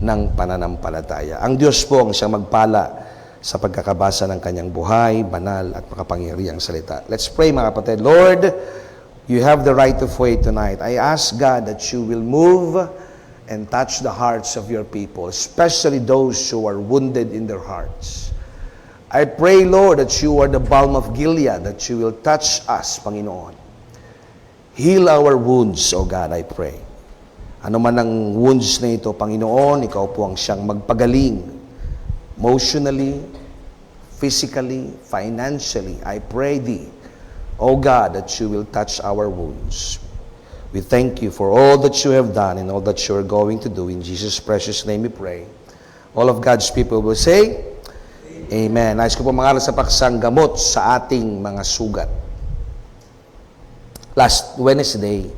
ng pananampalataya. Ang Diyos po ang siyang magpala sa pagkakabasa ng kanyang buhay, banal at makapangyarihang salita. Let's pray mga kapatid. Lord, you have the right of way tonight. I ask God that you will move and touch the hearts of your people, especially those who are wounded in their hearts. I pray, Lord, that you are the balm of Gilead, that you will touch us, Panginoon. Heal our wounds, O God, I pray. Ano man ang wounds na ito, Panginoon, ikaw po ang siyang magpagaling. Emotionally, physically, financially, I pray thee, O God, that you will touch our wounds. We thank you for all that you have done and all that you are going to do. In Jesus' precious name we pray. All of God's people will say, Amen. Nais ko po mangaral sa paksang gamot sa ating mga sugat. Last Wednesday,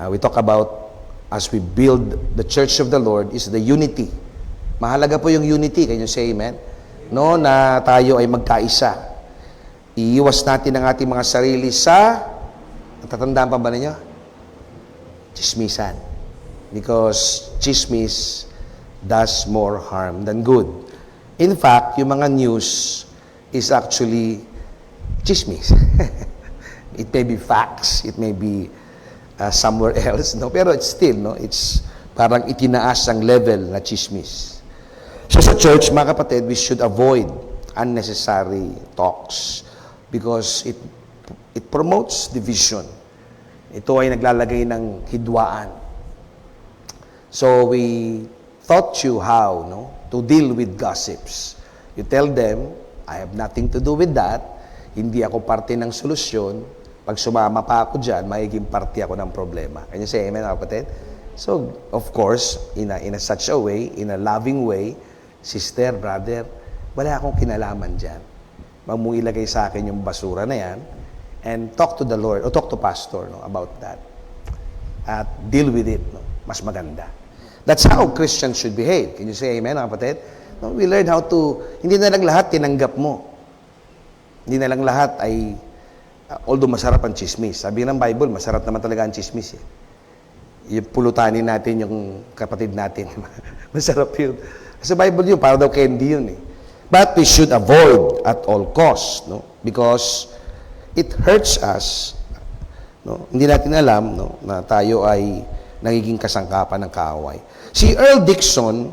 we talk about as we build the church of the Lord is the unity. Mahalaga po yung unity. Can you say amen? No, na tayo ay magkaisa. Iiwas natin ang ating mga sarili sa, natatandaan pa ba ninyo? Chismisan. Because chismis does more harm than good. In fact, yung mga news is actually chismis. It may be facts, it may be somewhere else, no? Pero it's still, no? It's parang itinaas ang level na chismis. So sa church, mga kapatid, we should avoid unnecessary talks because it promotes division. Ito ay naglalagay ng hidwaan. So we taught you how, no, to deal with gossips. You tell them, I have nothing to do with that. Hindi ako parte ng solusyon. Pag sumama pa ako dyan, magiging parte ako ng problema. Can you say amen, kapatid? So, of course, in a such a way, in a loving way, sister, brother, wala akong kinalaman dyan. Wag mong ilagay sa akin yung basura na yan and talk to the Lord or talk to pastor about that. At deal with it. Mas maganda. That's how Christians should behave. Can you say amen, mga kapatid? We learn how to, hindi na lang lahat tinanggap mo. Hindi na lang lahat ay, although masarap ang chismis. Sabi ng Bible, masarap naman talaga ang chismis. Yung pulutanin natin yung kapatid natin. Masarap yun. Sa Bible yun, para daw candy yun. But we should avoid at all costs. Because it hurts us. Hindi natin alam na tayo ay nagiging kasangkapan ng kaaway. Si Earl Dixon,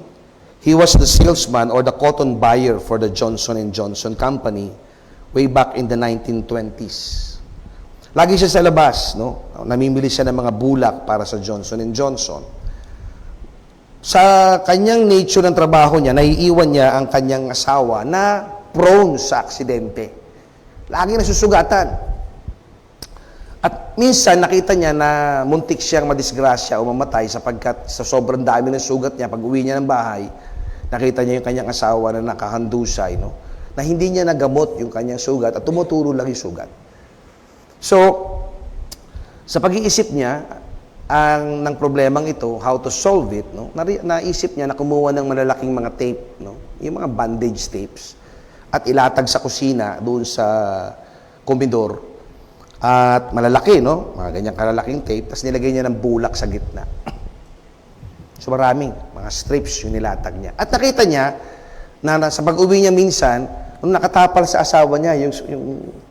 he was the salesman or the cotton buyer for the Johnson & Johnson Company way back in the 1920s. Lagi siya sa labas, namimili siya ng mga bulak para sa Johnson & Johnson. Sa kanyang nature ng trabaho niya, naiiwan niya ang kanyang asawa na prone sa aksidente. Lagi nasusugatan. At minsan nakita niya na muntik siyang madisgrasya o mamatay sapagkat sa sobrang dami ng sugat niya, pag uwi niya ng bahay, nakita niya yung kanyang asawa na nakahandusay, na hindi niya nagamot yung kanyang sugat at tumuturo lang yung sugat. So, sa pag-iisip niya, ng problemang ito, how to solve it, naisip niya na kumuha ng malalaking mga tape, yung mga bandage tapes, at ilatag sa kusina doon sa komedor. At malalaki, mga ganyang kalalaking tape, tapos nilagay niya ng bulak sa gitna. So maraming mga strips yung nilatag niya. At nakita niya na sa pag-uwi niya minsan, nung nakatapal sa asawa niya,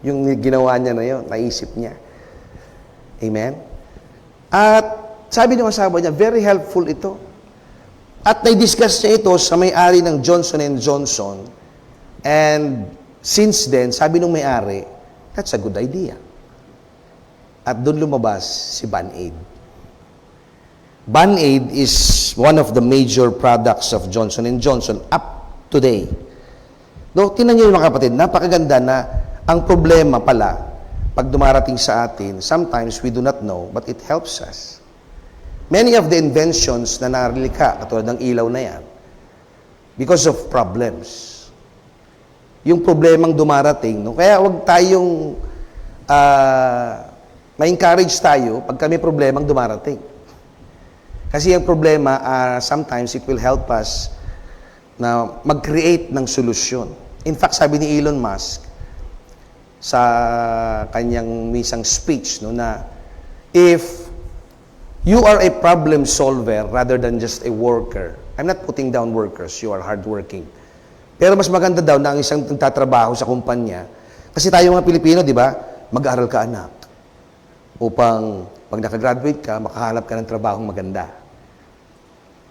yung ginawa niya na yun, naisip niya. Amen? At sabi ng asawa niya, very helpful ito. At na-discuss niya ito sa may-ari ng Johnson & Johnson. And since then, sabi ng may-ari, that's a good idea. At doon lumabas si Band-Aid. Band-Aid is one of the major products of Johnson & Johnson up today. Tingnan niyo mga kapatid, napakaganda na ang problema pala, pag dumarating sa atin, sometimes we do not know, but it helps us. Many of the inventions na narilika, katulad ng ilaw na yan, because of problems. Yung problemang dumarating, kaya wag tayong ma-encourage tayo pag may problemang dumarating. Kasi yung problema, sometimes it will help us na mag-create ng solusyon. In fact, sabi ni Elon Musk sa kanyang misang speech, na if you are a problem solver rather than just a worker, I'm not putting down workers, you are hardworking. Pero mas maganda daw na ang isang nagtatrabaho sa kumpanya, kasi tayo mga Pilipino, di ba, mag-aaral ka anak, upang pag nakagraduate ka, makahanap ka ng trabahong maganda.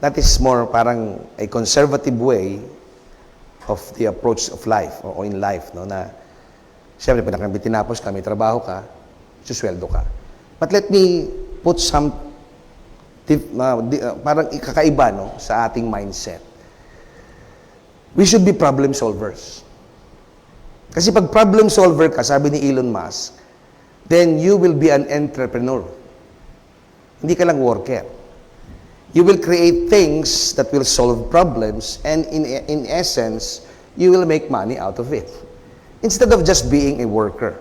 That is more parang a conservative way of the approach of life or in life, na siyempre pag tinapos ka, may trabaho ka, susweldo ka. But let me put some parang ikakaiba sa ating mindset. We should be problem solvers. Kasi pag problem solver ka, sabi ni Elon Musk, then you will be an entrepreneur. Hindi ka lang worker. You will create things that will solve problems, and in essence, you will make money out of it. Instead of just being a worker.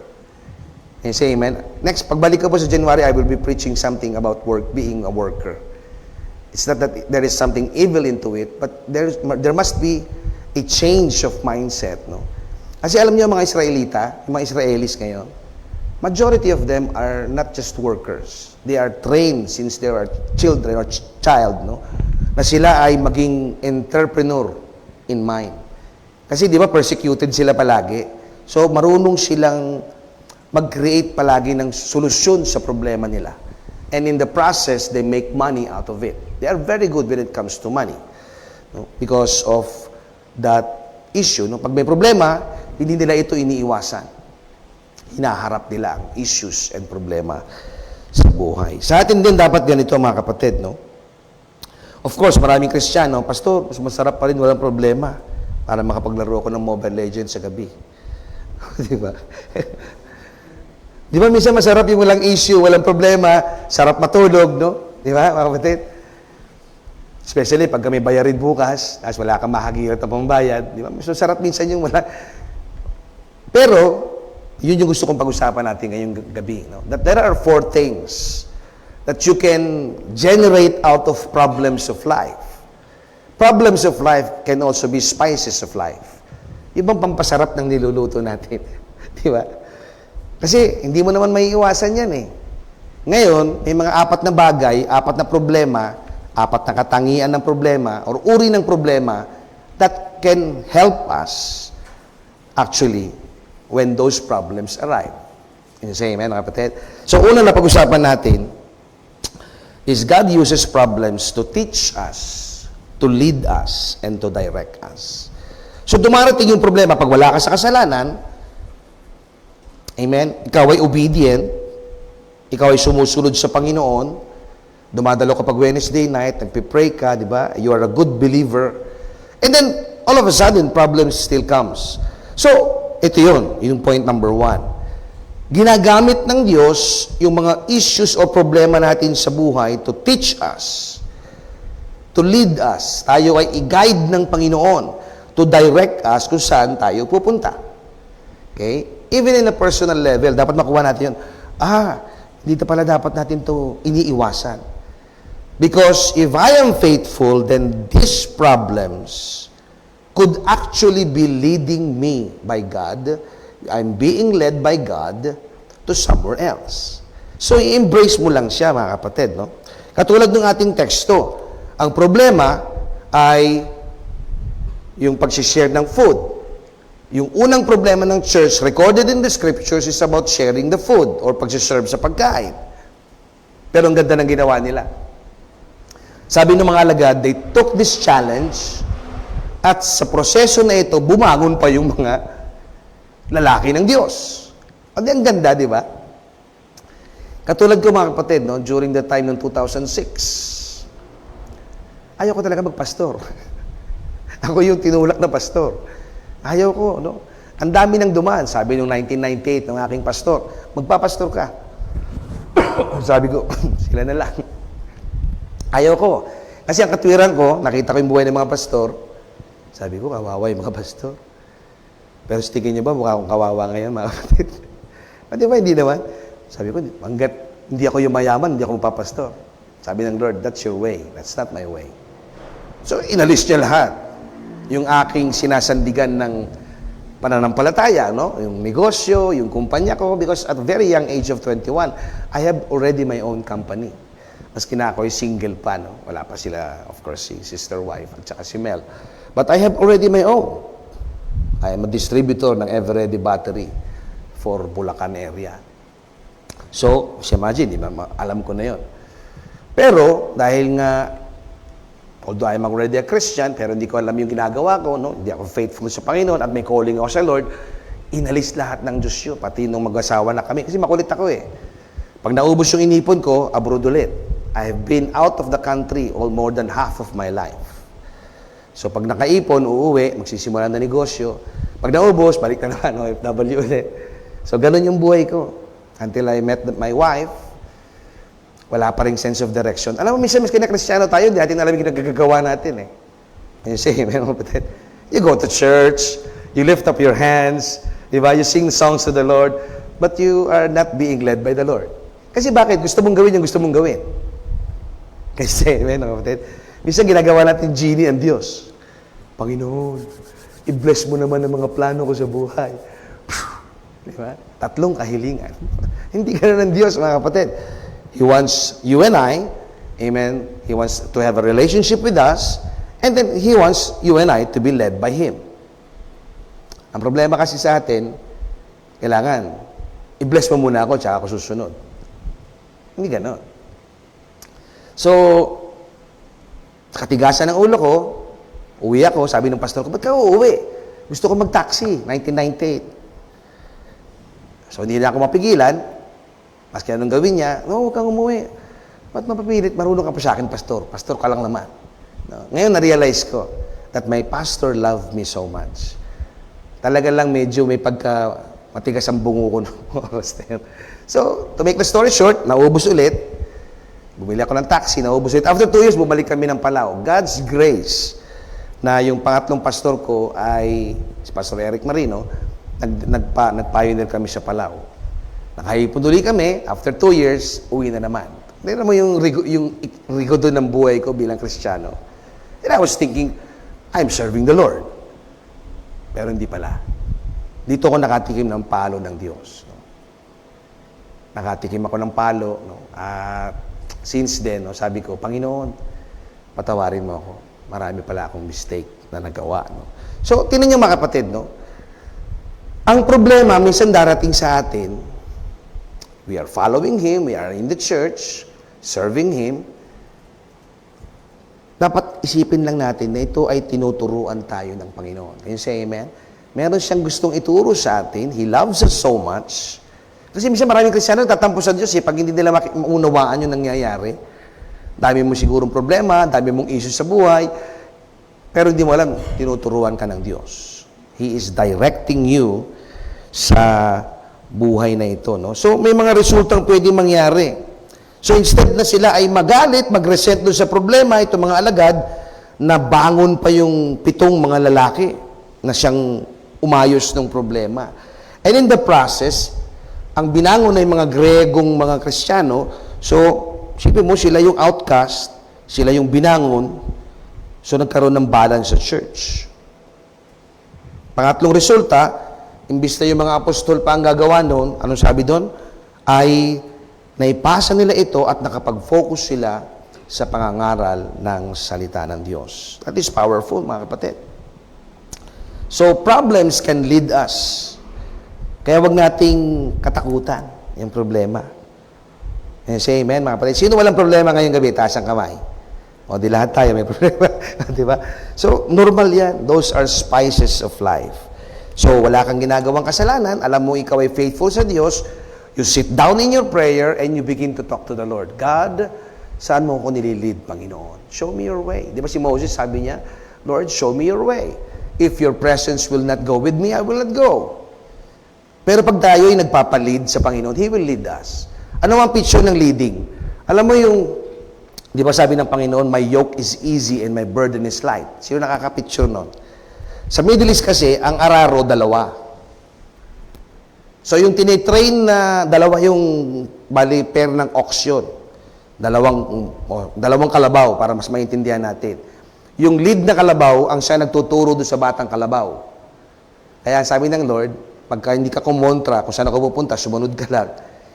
And say amen. Next, pagbalik ko po sa January, I will be preaching something about being a worker. It's not that there is something evil into it, but there must be a change of mindset. Kasi alam niyo mga Israelita, yung mga Israelis ngayon, majority of them are not just workers. They are trained since they are children or child, na sila ay maging entrepreneur in mind. Kasi di ba persecuted sila palagi? So marunong silang mag-create palagi ng solusyon sa problema nila. And in the process, they make money out of it. They are very good when it comes to money. Because of that issue. Pag may problema, hindi nila ito iniiwasan. Hinaharap nila ang issues and problema sa buhay. Sa atin din dapat ganito mga kapatid, Of course, maraming Kristiyano, Pastor, mas masarap pa rin, walang problema para makapaglaro ako ng Mobile Legends sa gabi. Di ba? Di ba minsan masarap yung walang issue, walang problema, sarap matulog, Di ba mga kapatid? Especially pag kami bayarin bukas, tapos wala kang mahagirat na pambayad. Di ba? So, sarap minsan yung wala. Pero, yun yung gusto kong pag-usapan natin ngayong gabi. No? That there are 4 things that you can generate out of problems of life. Problems of life can also be spices of life. Yung bang pampasarap ng niluluto natin. Di ba? Kasi hindi mo naman may iwasan yan eh. Ngayon, may mga 4 na bagay, 4 na problema, 4 na katangian ng problema, or uri ng problema that can help us actually when those problems arrive. Can you say amen, mga kapatid? So, una na pag-usapan natin is God uses problems to teach us, to lead us, and to direct us. So, dumarating yung problema pag wala ka sa kasalanan, amen, ikaw ay obedient, ikaw ay sumusunod sa Panginoon, dumadalo ka pag Wednesday night, nagpipray ka, di ba? You are a good believer. And then, all of a sudden, problems still comes. So, ito yun, yung point number 1. Ginagamit ng Diyos yung mga issues o problema natin sa buhay to teach us, to lead us. Tayo ay i-guide ng Panginoon, to direct us kung saan tayo pupunta. Okay? Even in a personal level, dapat makuha natin yun. Dito pala dapat natin to iniiwasan. Because if I am faithful, then these problems could actually be leading me by God. I'm being led by God to somewhere else. So, i-embrace mo lang siya, mga kapatid. No? Katulad ng ating teksto, ang problema ay yung pag-share ng food. Yung unang problema ng church, recorded in the scriptures, is about sharing the food or pag-serve sa pagkain. Pero ang ganda ng ginawa nila. Sabi ng mga alagad, they took this challenge at sa proseso na ito, bumangon pa yung mga lalaki ng Diyos. Ang ganda, di ba? Katulad ko, mga kapatid, no, during the time ng 2006, ayaw ko talaga magpastor. Ako yung tinulak na pastor. Ayaw ko, no? Ang dami ng dumaan. Sabi nung 1998 ng aking pastor, magpapastor ka. Sabi ko, sila na lang. Ayaw ko. Kasi ang katwiran ko, nakita ko yung buhay ng mga pastor, sabi ko, kawawa yung mga pastor. Pero tingin niyo ba, mukha akong kawawa ngayon, mga kapatid? Di ba, hindi naman? Sabi ko, hanggat hindi ako yung mayaman, hindi ako magpapastor. Sabi ng Lord, that's your way. That's not my way. So, inalis niya lahat. Yung aking sinasandigan ng pananampalataya, no? Yung negosyo, yung kumpanya ko, because at a very young age of 21, I have already my own company. Maski na ako ay single pa, no? Wala pa sila, of course, si sister wife at saka si Mel. But I have already my own. I am a distributor ng Everready battery for Bulacan area. So, imagine, alam ko na yon. Pero, dahil nga, although I am already a Christian, pero hindi ko alam yung ginagawa ko, no? Hindi ako faithful sa Panginoon at may calling ako sa Lord, inalis lahat ng Diyos yun, pati nung mag-asawa na kami. Kasi makulit ako eh. Pag naubos yung inipon ko, abroad ulit. I have been out of the country all more than half of my life. So pag nakaipon, uuwi, magsisimula na negosyo. Pag naubos, balik na naman, OFW ulit. So ganun yung buhay ko. Until I met my wife, wala pa ring sense of direction. Alam mo, minsan mas kina-Kristiyano tayo, hindi natin alam yung ginagagawa natin eh. You say, you go to church, you lift up your hands, di ba? You sing songs to the Lord, but you are not being led by the Lord. Kasi bakit? Gusto mong gawin yung gusto mong gawin. Kasi, minsan ginagawa natin genie ang Diyos. Panginoon, i-bless mo naman ang mga plano ko sa buhay. Di ba? 3 kahilingan. Hindi ganun ang Diyos, mga kapatid. He wants you and I, amen, He wants to have a relationship with us, and then He wants you and I to be led by Him. Ang problema kasi sa atin, kailangan, i-bless mo muna ako, tsaka ako susunod. Hindi ganon. So, katigasan ng ulo ko, uwi ako, sabi ng pastor ko, ba't ka uuwi? Gusto ko mag-taxi, 1998. So, hindi na ako mapigilan. Maski anong gawin niya, no, huwag kang umuwi. Ba't mapapilit? Marunong ka pa sa akin, pastor. Pastor ka lang naman. No? Ngayon, na-realize ko that my pastor loved me so much. Talaga lang medyo may matigas ang bungo ko. So, to make the story short, naubos ulit. Bumili ako ng taxi, naubos it. After 2 years, bumalik kami ng Palau. God's grace na yung pangatlong pastor ko ay si Pastor Eric Marino, nag-pioneer kami sa Palau. Nakaipon ulit kami, after 2 years, uwi na naman. Tignan mo yung rigodo ng buhay ko bilang Kristiyano. And I was thinking, I'm serving the Lord. Pero hindi pala. Dito ako nakatikim ng palo ng Diyos. No? Nakatikim ako ng palo. No? At since then, no, sabi ko, Panginoon, patawarin mo ako. Marami pala akong mistake na nagawa. No? So, tinan niyo mga kapatid, no? Ang problema, minsan darating sa atin, we are following Him, we are in the church, serving Him. Dapat isipin lang natin na ito ay tinuturuan tayo ng Panginoon. Can you say amen? Meron siyang gustong ituro sa atin. He loves us so much. Kasi minsan maraming Kristiyano tatampo sa Diyos pag hindi nila maunawaan yung nangyayari. Dami mo sigurong problema, dami mong issues sa buhay, pero hindi mo alam, tinuturuan ka ng Diyos. He is directing you sa buhay na ito. No? So, may mga resultang pwedeng mangyari. So, instead na sila ay magalit, mag-resent doon sa problema, itong mga alagad, na bangon pa yung 7 mga lalaki na siyang umayos ng problema. And in the process, ang binangon na yung mga Gregong mga Kristiyano, so, sipin mo, sila yung outcast, sila yung binangon, so nagkaroon ng balance sa church. Pangatlong resulta, imbis na yung mga apostol pa ang gagawa noon, anong sabi doon? Ay naipasa nila ito at nakapag-focus sila sa pangangaral ng salita ng Diyos. That is powerful, mga kapatid. So, problems can lead us. Kaya wag nating katakutan yung problema. Say amen, mga kapatid. Sino walang problema ngayong gabi? Taas ang kamay. O, di lahat tayo may problema. Di ba? So, normal yan. Those are spices of life. So, wala kang ginagawang kasalanan. Alam mo, ikaw ay faithful sa Diyos. You sit down in your prayer and you begin to talk to the Lord. God, saan mo ko nililid, Panginoon? Show me your way. Di ba si Moses, sabi niya, Lord, show me your way. If your presence will not go with me, I will not go. Pero pag tayo ay nagpapalid sa Panginoon, He will lead us. Ano ang picture ng leading? Alam mo yung, di ba sabi ng Panginoon, my yoke is easy and my burden is light. Sino nakaka-picture nun? Sa Middle East kasi, ang araro, 2. So yung tinitrain na 2 yung bali pair ng ox yun. Dalawang kalabaw para mas maintindihan natin. Yung lead na kalabaw, ang siya nagtuturo doon sa batang kalabaw. Kaya sabi ng Lord, pagka hindi ka kumontra, kung saan ako pupunta, sumunod ka lang.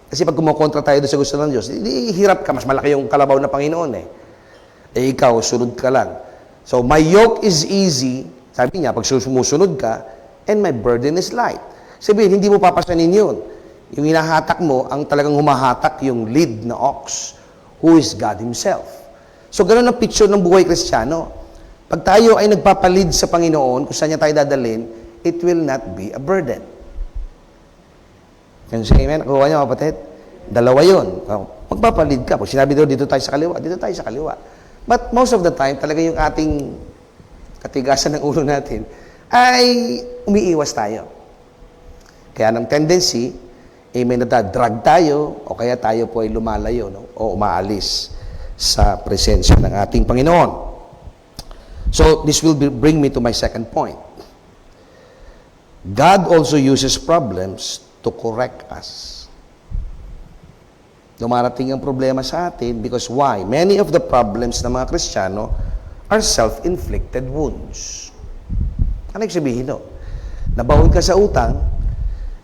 Kasi pag kumokontra tayo doon sa gusto ng Diyos, hirap ka, mas malaki yung kalabaw na Panginoon eh. Eh ikaw, sunod ka lang. So, my yoke is easy, sabi niya, pag sumusunod ka, and my burden is light. Sabihin, hindi mo papasanin yun. Yung hinahatak mo, ang talagang humahatak yung lead na ox, who is God Himself. So, ganun ang picture ng buhay Kristiyano. Pag tayo ay nagpapalid sa Panginoon, kung saan niya tayo dadalhin, it will not be a burden. Can you say amen? Kuha niya, kapatid? 2 yun. Magpapalid ka. Pag sinabi doon, dito tayo sa kaliwa, dito tayo sa kaliwa. But most of the time, talaga yung ating katigasan ng ulo natin, ay umiiwas tayo. Kaya ng tendency, may nadadrag tayo, o kaya tayo po ay lumalayo, no? O umaalis sa presensya ng ating Panginoon. So, this will bring me to my second point. God also uses problems to correct us. Dumarating ang problema sa atin because why? Many of the problems ng mga Kristiyano are self-inflicted wounds. Ano yung sabihin no? Nabaon ka sa utang,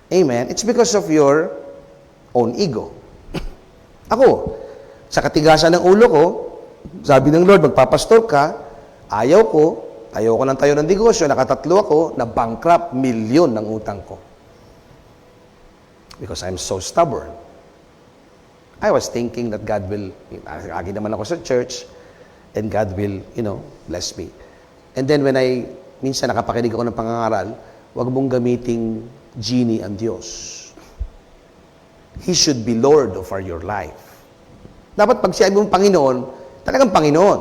amen, it's because of your own ego. Ako, sa katigasan ng ulo ko, sabi ng Lord, magpapastor ka, ayaw ko ng tayo ng negosyo, nakatatlo ako, na bankrupt, 1,000,000 ng utang ko. Because I'm so stubborn. I was thinking that God will, agi naman ako sa church, and God will, bless me. And then when minsan nakapakinig ako ng pangangaral, wag mong gamiting genie ang Diyos. He should be Lord over your life. Dapat pag siya mong Panginoon, talagang Panginoon.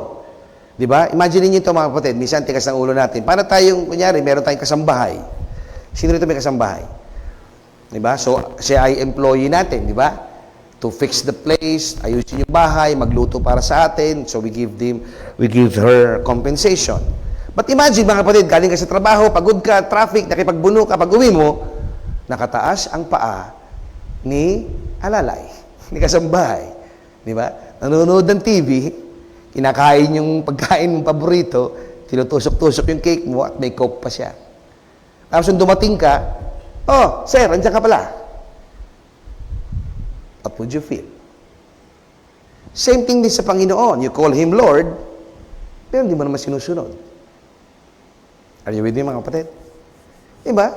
Di ba? Imagine niyo ito mga kapatid, minsan tikas ng ulo natin. Para tayong, kunyari, meron tayong kasambahay. Sino rito may kasambahay? Di ba? So, siya ay employee natin, di ba? to fix the place, ayusin yung bahay, magluto para sa atin. So we give her compensation. But imagine mga kapatid, galing ka sa trabaho, pagod ka, traffic, nakipagbuno ka, pag uwi mo, nakataas ang paa ni Alalay, ni kasambahay. Di ba? Nanonood ng TV, kinakain yung pagkain mong paborito, tinutusok-tusok yung cake mo at may coke pa siya. Tapos nung dumating ka, oh, sir, andyan ka pala. What would you feel? Same thing din sa Panginoon. You call Him Lord, pero hindi mo naman sinusunod. Are you with me, mga kapatid? Diba?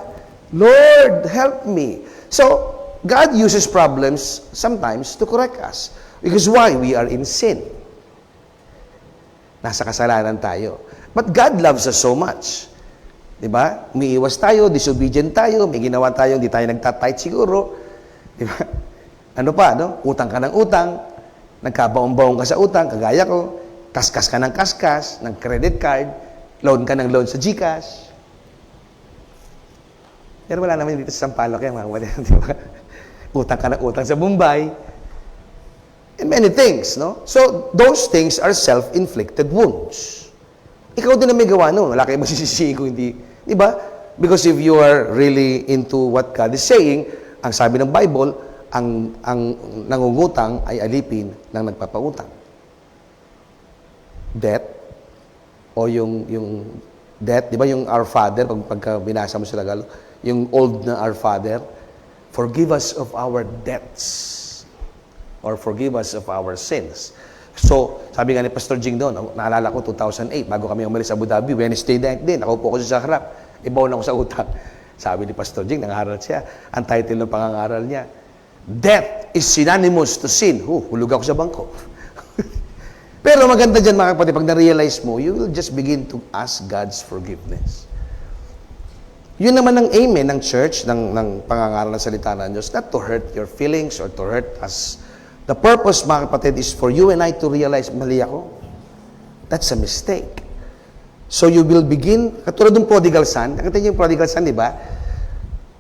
Lord, help me. So, God uses problems sometimes to correct us. Because why? We are in sin. Nasa kasalanan tayo. But God loves us so much. Diba? Umiiwas tayo, disobedient tayo, may ginawa tayo, hindi tayo nagtatight siguro. Diba? Ano pa, no? Utang ka ng utang, nagkabaong-baong ka sa utang, kagaya ko, kaskas ka ng kaskas, ng credit card, loan ka ng loan sa GCash. Pero wala naman dito sa Sampaloc yan, mga kapatid, di ba? Utang ka ng utang sa Mumbai. And many things, no? So, those things are self-inflicted wounds. Ikaw din na may gawa nun. Wala kayong masisisihin kung hindi. Di ba? Because if you are really into what God is saying, ang sabi ng Bible, ang nangungutang ay alipin ng nagpapautang. Debt, o yung debt, di ba yung Our Father, pagka binasa mo sa Tagalog, yung old na Our Father, forgive us of our debts, or forgive us of our sins. So, sabi nga ni Pastor Jing doon, naalala ko 2008, bago kami umalis sa Abu Dhabi, Wednesday night din, nakaupo ko sa harap, ibaw na ako sa utang. Sabi ni Pastor Jing, nangaral siya, ang title ng pangangaral niya, Death is synonymous to sin. Hulog ako sa bangko. Pero maganda dyan mga kapatid, pag na-realize mo, you will just begin to ask God's forgiveness. Yun naman ang amen ng church, ng pangangaral ng salita ng Diyos, not to hurt your feelings or to hurt us. The purpose, mga kapatid, is for you and I to realize, mali ako. That's a mistake. So you will begin, katulad ng prodigal son, nakita niyo yung prodigal son, di ba?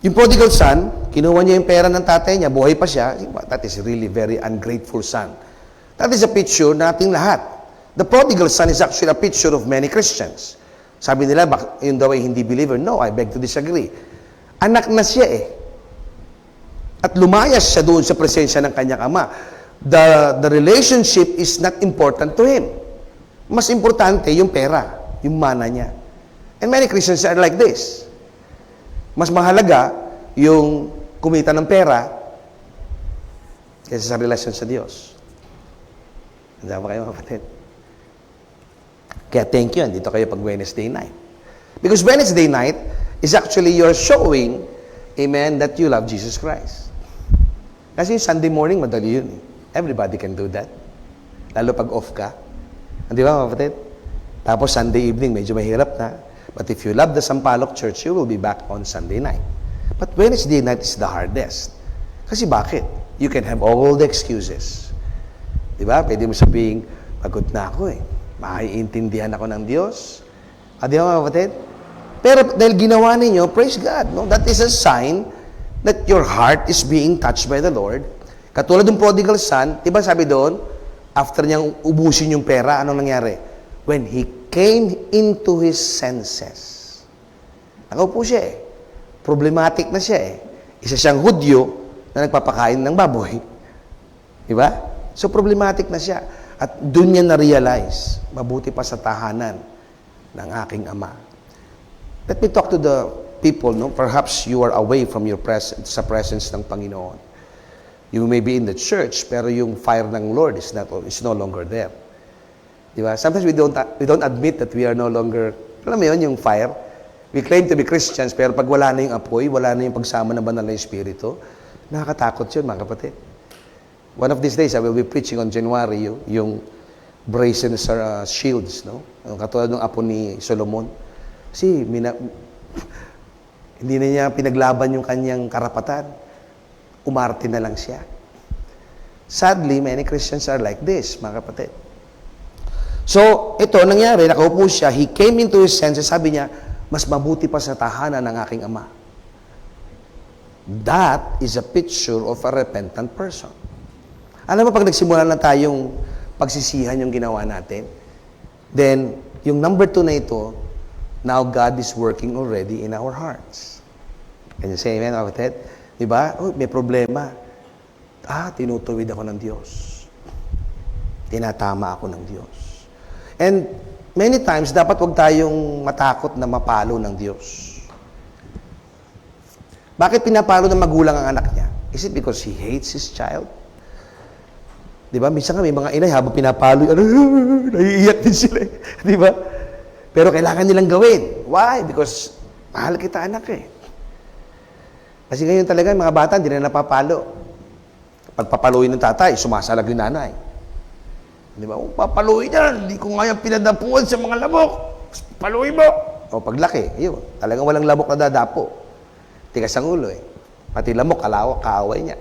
Yung prodigal son, kinuha niya yung pera ng tatay niya, buhay pa siya, that is really very ungrateful son. That is a picture na ating lahat. The prodigal son is actually a picture of many Christians. Sabi nila, yun daw ay hindi believer. No, I beg to disagree. Anak na siya eh. At lumayas siya doon sa presensya ng kanyang ama. The relationship is not important to him. Mas importante yung pera, yung mana niya. And many Christians are like this. Mas mahalaga yung kumita ng pera kaysa sa relasyon sa Diyos. Andiyan ba kayo, mga kapatid? Kaya thank you, andito kayo pag Wednesday night. Because Wednesday night is actually you're showing, amen, that you love Jesus Christ. Kasi Sunday morning, madali yun. Everybody can do that. Lalo pag off ka. Di ba, mga kapatid? Tapos Sunday evening, medyo mahirap na. But if you love the Sampaloc Church, you will be back on Sunday night. But Wednesday night is the hardest. Kasi bakit? You can have all the excuses. Di ba? Pwede mo sabihin, pagod na ako eh. Maiintindihan ako ng Diyos. Di ba, mga kapatid? Pero dahil ginawa ninyo, praise God. No? That is a sign that your heart is being touched by the Lord. Katulad ng prodigal son, di ba sabi doon, after niyang ubusin yung pera, anong nangyari? When he came into his senses. Nakaupo siya eh. Problematic na siya eh. Isa siyang Hudyo na nagpapakain ng baboy. Di ba? So problematic na siya. At doon niya na-realize, mabuti pa sa tahanan ng aking ama. Let me talk to the people, no? Perhaps you are away from your sa presence ng Panginoon. You may be in the church, pero yung fire ng Lord is no longer there. Di ba? Sometimes we don't admit that we are no longer, alam mo yun, yung fire. We claim to be Christians, pero pag wala na yung apoy, wala na yung pagsama ng banal na Espiritu, nakakatakot yun, mga kapatid. One of these days, I will be preaching on January yung brazen shields, no? Katulad ng apo ni Solomon. Kasi hindi na niya pinaglaban yung kanyang karapatan. Umarte na lang siya. Sadly, many Christians are like this, mga kapatid. So, ito, nangyari, nakaupo siya, he came into his senses, sabi niya, mas mabuti pa sa tahanan ng aking ama. That is a picture of a repentant person. Alam mo, pag nagsimula na tayong pagsisihan yung ginawa natin, then, yung number 2 na ito, now God is working already in our hearts. Can you say amen, kapatid? Diba? Oh, may problema. Tinutuwid ako ng Diyos. Tinatama ako ng Diyos. And many times, dapat huwag tayong matakot na mapalo ng Diyos. Bakit pinapalo ng magulang ang anak niya? Is it because he hates his child? Diba? Minsan nga may mga inay, habang pinapalo, naiiyak din sila. Diba? Pero kailangan nilang gawin. Why? Because mahal kita, anak eh. Kasi ngayon talaga, mga bata, hindi na napapalo. Pagpapaluin ng tatay, sumasalag yung nanay. Di ba? Papaluin yan. Hindi ko nga yan pinadapuan sa mga lamok. Paluin mo. O paglaki, yun. Talagang walang lamok na dadapo. Tigas ang ulo eh. Pati lamok, kaaway niya.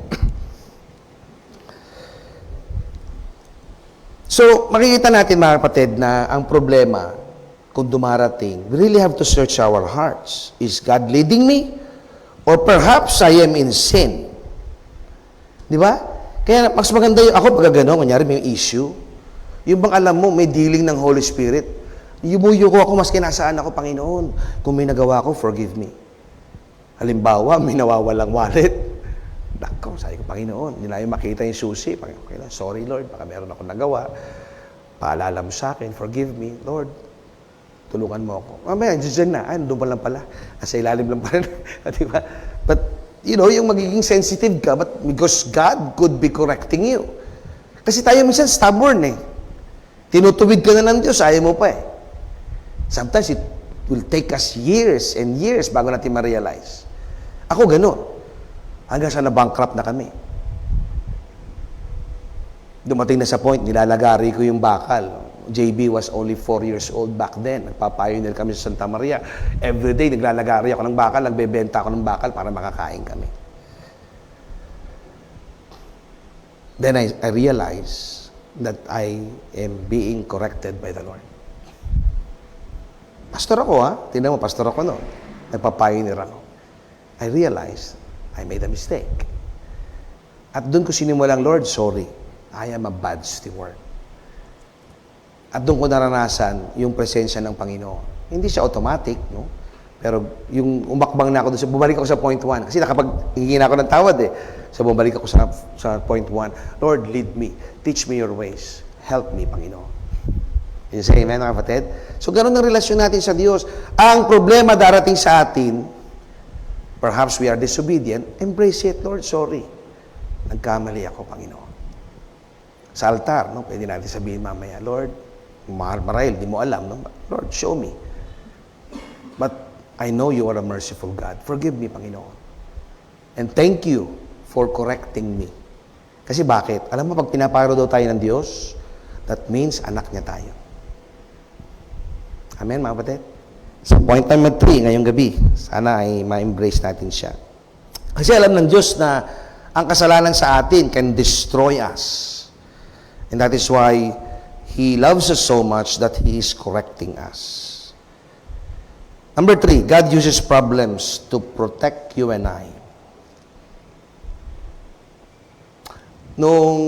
So, makikita natin mga kapatid na ang problema, kung dumarating, we really have to search our hearts. Is God leading me? Or perhaps I am in sin? Di ba? Kaya mas maganda yung ako pag gano'n, kunyari may issue, yung bang alam mo, may dealing ng Holy Spirit, yumuyo ko ako, maski nasaan ako, Panginoon. Kung may nagawa ko, forgive me. Halimbawa, may nawawalang wallet. Nako, sabi ko, Panginoon, hindi na yung makita yung susi. Panginoon, sorry Lord, baka meron ako nagawa. Paalala mo sa akin, forgive me. Lord, tulungan mo ako. Mamaya, dyan na. Doon pa lang pala. Nasa ilalim lang pala. Diba? But, you know, yung magiging sensitive ka, but because God could be correcting you. Kasi tayo minsan stubborn eh. Tinutuwid ka na ng Diyos, ayaw mo pa eh. Sometimes it will take us years and years bago natin ma-realize. Ako gano'n. Hanggang sa na-bankrupt na kami. Dumating na sa point, nilalagari ko yung bakal. JB was only 4 years old back then. Nagpapayonil kami sa Santa Maria. Every day, naglalagari ako ng bakal, nagbebenta ako ng bakal para makakain kami. Then I realized that I am being corrected by the Lord. Pastor ako Tingnan mo, pastor ako noon. Nagpapayonil ako. I realized I made a mistake. At doon ko sinimulang, Lord, sorry. I am a bad steward. At doon ko naranasan yung presensya ng Panginoon. Hindi siya automatic, no? Pero yung umakbang na ako doon, bumalik ako sa point 1. Kasi nakapag-hingi na ako ng tawad eh. So bumalik ako sa point 1. Lord, lead me. Teach me your ways. Help me, Panginoon. You say amen, mga kapatid? So ganun ang relasyon natin sa Diyos. Ang problema darating sa atin, perhaps we are disobedient, embrace it, Lord, sorry. Nagkamali ako, Panginoon. Sa altar, no? Pwede natin sabihin mamaya, Lord, marahil, di mo alam, no? Lord, show me. But I know you are a merciful God. Forgive me, Panginoon. And thank you for correcting me. Kasi bakit? Alam mo, pag pinaparo daw tayo ng Diyos, that means anak niya tayo. Amen, mga kapatid? So, point number 3 ngayong gabi, sana ay ma-embrace natin siya. Kasi alam ng Diyos na ang kasalanan sa atin can destroy us. And that is why He loves us so much that He is correcting us. Number 3, God uses problems to protect you and I. Nung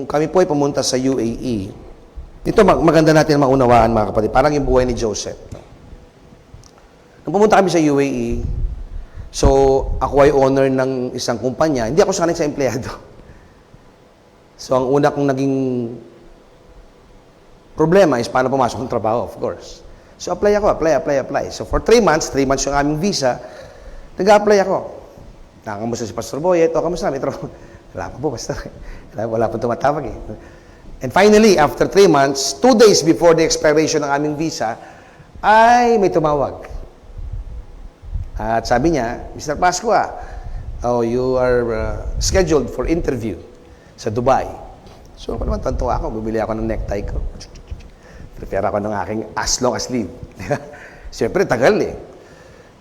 kami po ay pumunta sa UAE, ito maganda natin maunawaan, mga kapatid, parang yung buhay ni Joseph. Nung pumunta kami sa UAE, so ako ay owner ng isang kumpanya, hindi ako sanay sa empleyado. So ang una kong naging problema is paano pumasok ng trabaho, of course. So apply. So for 3 months yung aming visa, nag-apply ako. Nakamusta si Pastor Boyet, kamusta? May trabaho. Wala pa po, Pastor. Wala po tumatawag eh. And finally, after 3 months, 2 days before the expiration ng aming visa, ay may tumawag. At sabi niya, Mr. Pascua, you are scheduled for interview sa Dubai. So ako naman, tanto ako, bumili ako ng necktie ko. Prepare ako ng aking as long as sleeve. Siyempre, tagal eh.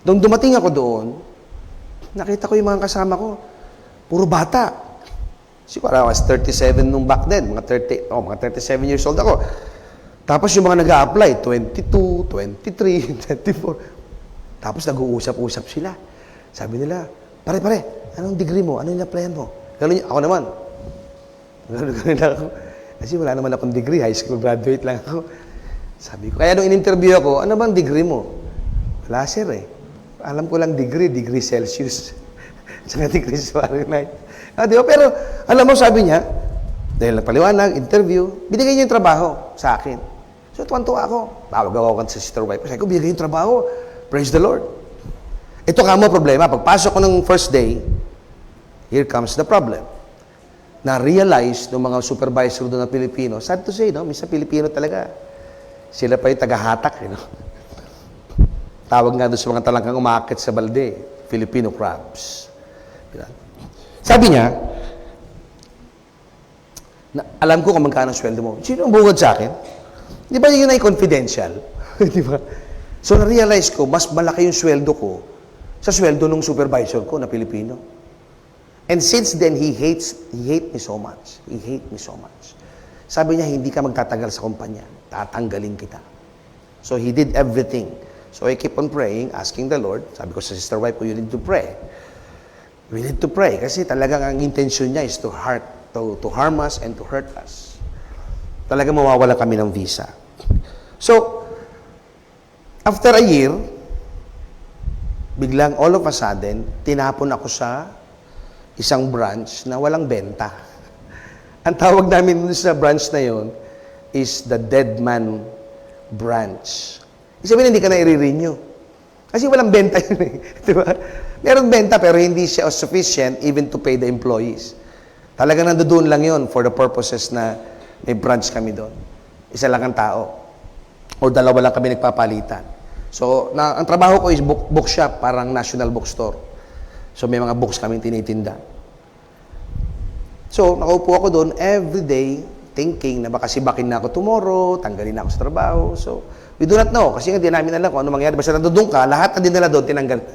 Nung dumating ako doon, nakita ko yung mga kasama ko, puro bata. Siguro, I was 37 nung back then, mga 37 years old ako. Tapos yung mga nag-a-apply, 22, 23, 24. Tapos nag-uusap-usap sila. Sabi nila, pare, anong degree mo? Ano yung applyan mo? Ganun, ako naman, Ganun lang ako. Kasi wala naman akong degree, high school graduate lang ako. Sabi ko, kaya nung in-interview ako, ano bang degree mo? Wala, sir eh. Alam ko lang degree Celsius. Saka degree Fahrenheit. Di ba? Pero, alam mo, sabi niya, dahil nagpaliwanag, interview, binigay niya yung trabaho sa akin. So, tuwan-tuwa ako. Tawag ako sa sister wife ko. Sabi ko, binigay yung trabaho. Praise the Lord. Ito ka mo problema. Pagpasok ko ng first day, here comes the problem. Na-realize ng mga supervisor doon na Pilipino, sad to say, no? Minsan Pilipino talaga. Sila pa yung tagahatak, you know? Tawag nga doon sa mga talangkang umakit sa balde, Filipino crabs. Diba? Sabi niya, alam ko kung magkano sweldo mo. Sino ang bungod sa akin? Di ba yun ay confidential? Di ba? So, na-realize ko, mas malaki yung sweldo ko sa sweldo ng supervisor ko na Pilipino. And since then, he hate me so much. He hate me so much. Sabi niya, hindi ka magtatagal sa kumpanya. Tatanggalin kita. So, he did everything. So, I keep on praying, asking the Lord. Sabi ko sa sister wife ko, you need to pray. We need to pray. Kasi talagang ang intention niya is to harm us and to hurt us. Talagang mawawala kami ng visa. So, after a year, biglang all of a sudden, tinapon ako sa isang branch na walang benta. Ang tawag namin sa branch na yon is the dead man branch. Ibig sabihin, hindi ka na i-renew. Kasi walang benta yun eh. Diba? Meron benta pero hindi siya sufficient even to pay the employees. Talagang nandoon lang yon for the purposes na may branch kami doon. Isa lang ang tao. O dalawa lang kami nagpapalitan. So, ang trabaho ko is bookshop, parang national bookstore. So, may mga books kami tinitinda. So, nakaupo ako doon every day thinking na baka sibakin na ako tomorrow, tanggalin na ako sa trabaho. So, we do not know. Kasi hindi namin alam kung ano mangyari. Basta nandoon ka, lahat na dinala doon, tinanggal.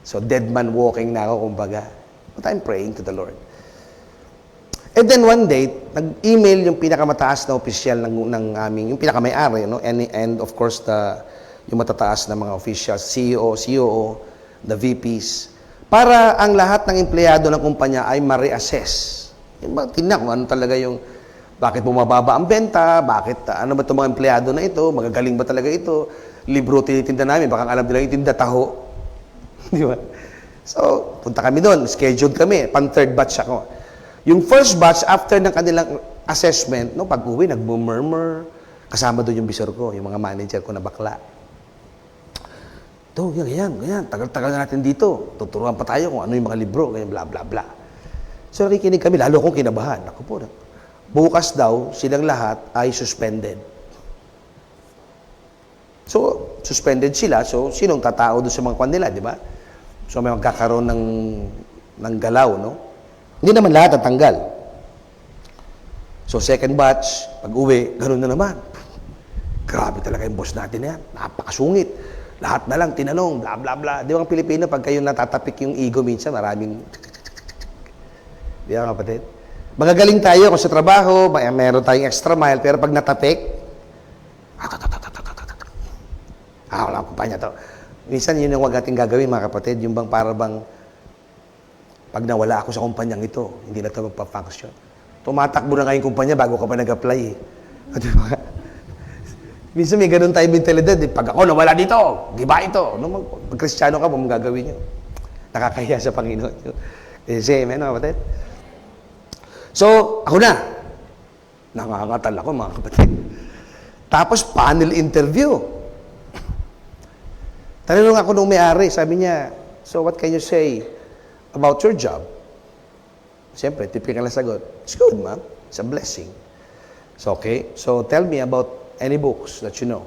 So, dead man walking na ako, kumbaga. But I'm praying to the Lord. And then one day, nag-email yung pinakamataas na opisyal ng aming, yung pinakamay-ari, no? And of course, yung matataas na mga officials, CEO, COO, the VPs, para ang lahat ng empleyado ng kumpanya ay ma-reassess. Tingnan kung ano talaga yung, bakit bumababa ang benta, bakit, ano ba itong mga empleyado na ito, magagaling ba talaga ito, libro tinitinda namin, baka alam nila yung tinda taho. Di ba? So, punta kami doon, scheduled kami, pang-third batch ako. Yung first batch, after ng kanilang assessment, no, pag-uwi, nag-murmur, kasama doon yung bisor ko, yung mga manager ko na bakla. Ito, ganyan, tagal-tagal na natin dito. Tuturuan pa tayo kung ano yung mga libro, ganyan, bla, bla, bla. So, nakikinig kami, lalo akong kinabahan. Ako po, bukas daw, silang lahat ay suspended. So, suspended sila. So, sinong tatao doon sa mga kwan nila, di ba? So, may magkakaroon ng galaw, no? Hindi naman lahat natanggal. So, second batch, pag-uwi, ganoon na naman. Grabe talaga yung boss natin na yan. Napakasungit. Lahat na lang, tinanong, bla, bla, bla. Di ba ang Pilipino, pag kayo natatapik yung ego minsan, maraming... Di ba kapatid? Magagaling tayo kung sa trabaho, meron tayong extra mile, pero pag natapik, wala akong kumpanya to. Minsan yun yung wag natin gagawin, mga kapatid, yung bang para bang, pag nawala ako sa kumpanyang ito, hindi na ito magpa-function. Tumatakbo na kayong kumpanya bago ka pa nag-apply eh. Di ba? Minsan may ganun tayong mentalidad. Eh. Pag ako nawala dito, giba ito. No, pag Kristiyano ka, mong gagawin nyo. Nakakahiya sa Panginoon. Kasi, amen, mga kapatid. So, ako na. Nangangatal ako, mga kapatid. Tapos, panel interview. Tanong ako nung may-ari, sabi niya, so what can you say about your job? Siyempre, typical na sagot. It's good, ma'am. It's a blessing. So, okay. So, tell me about any books that you know.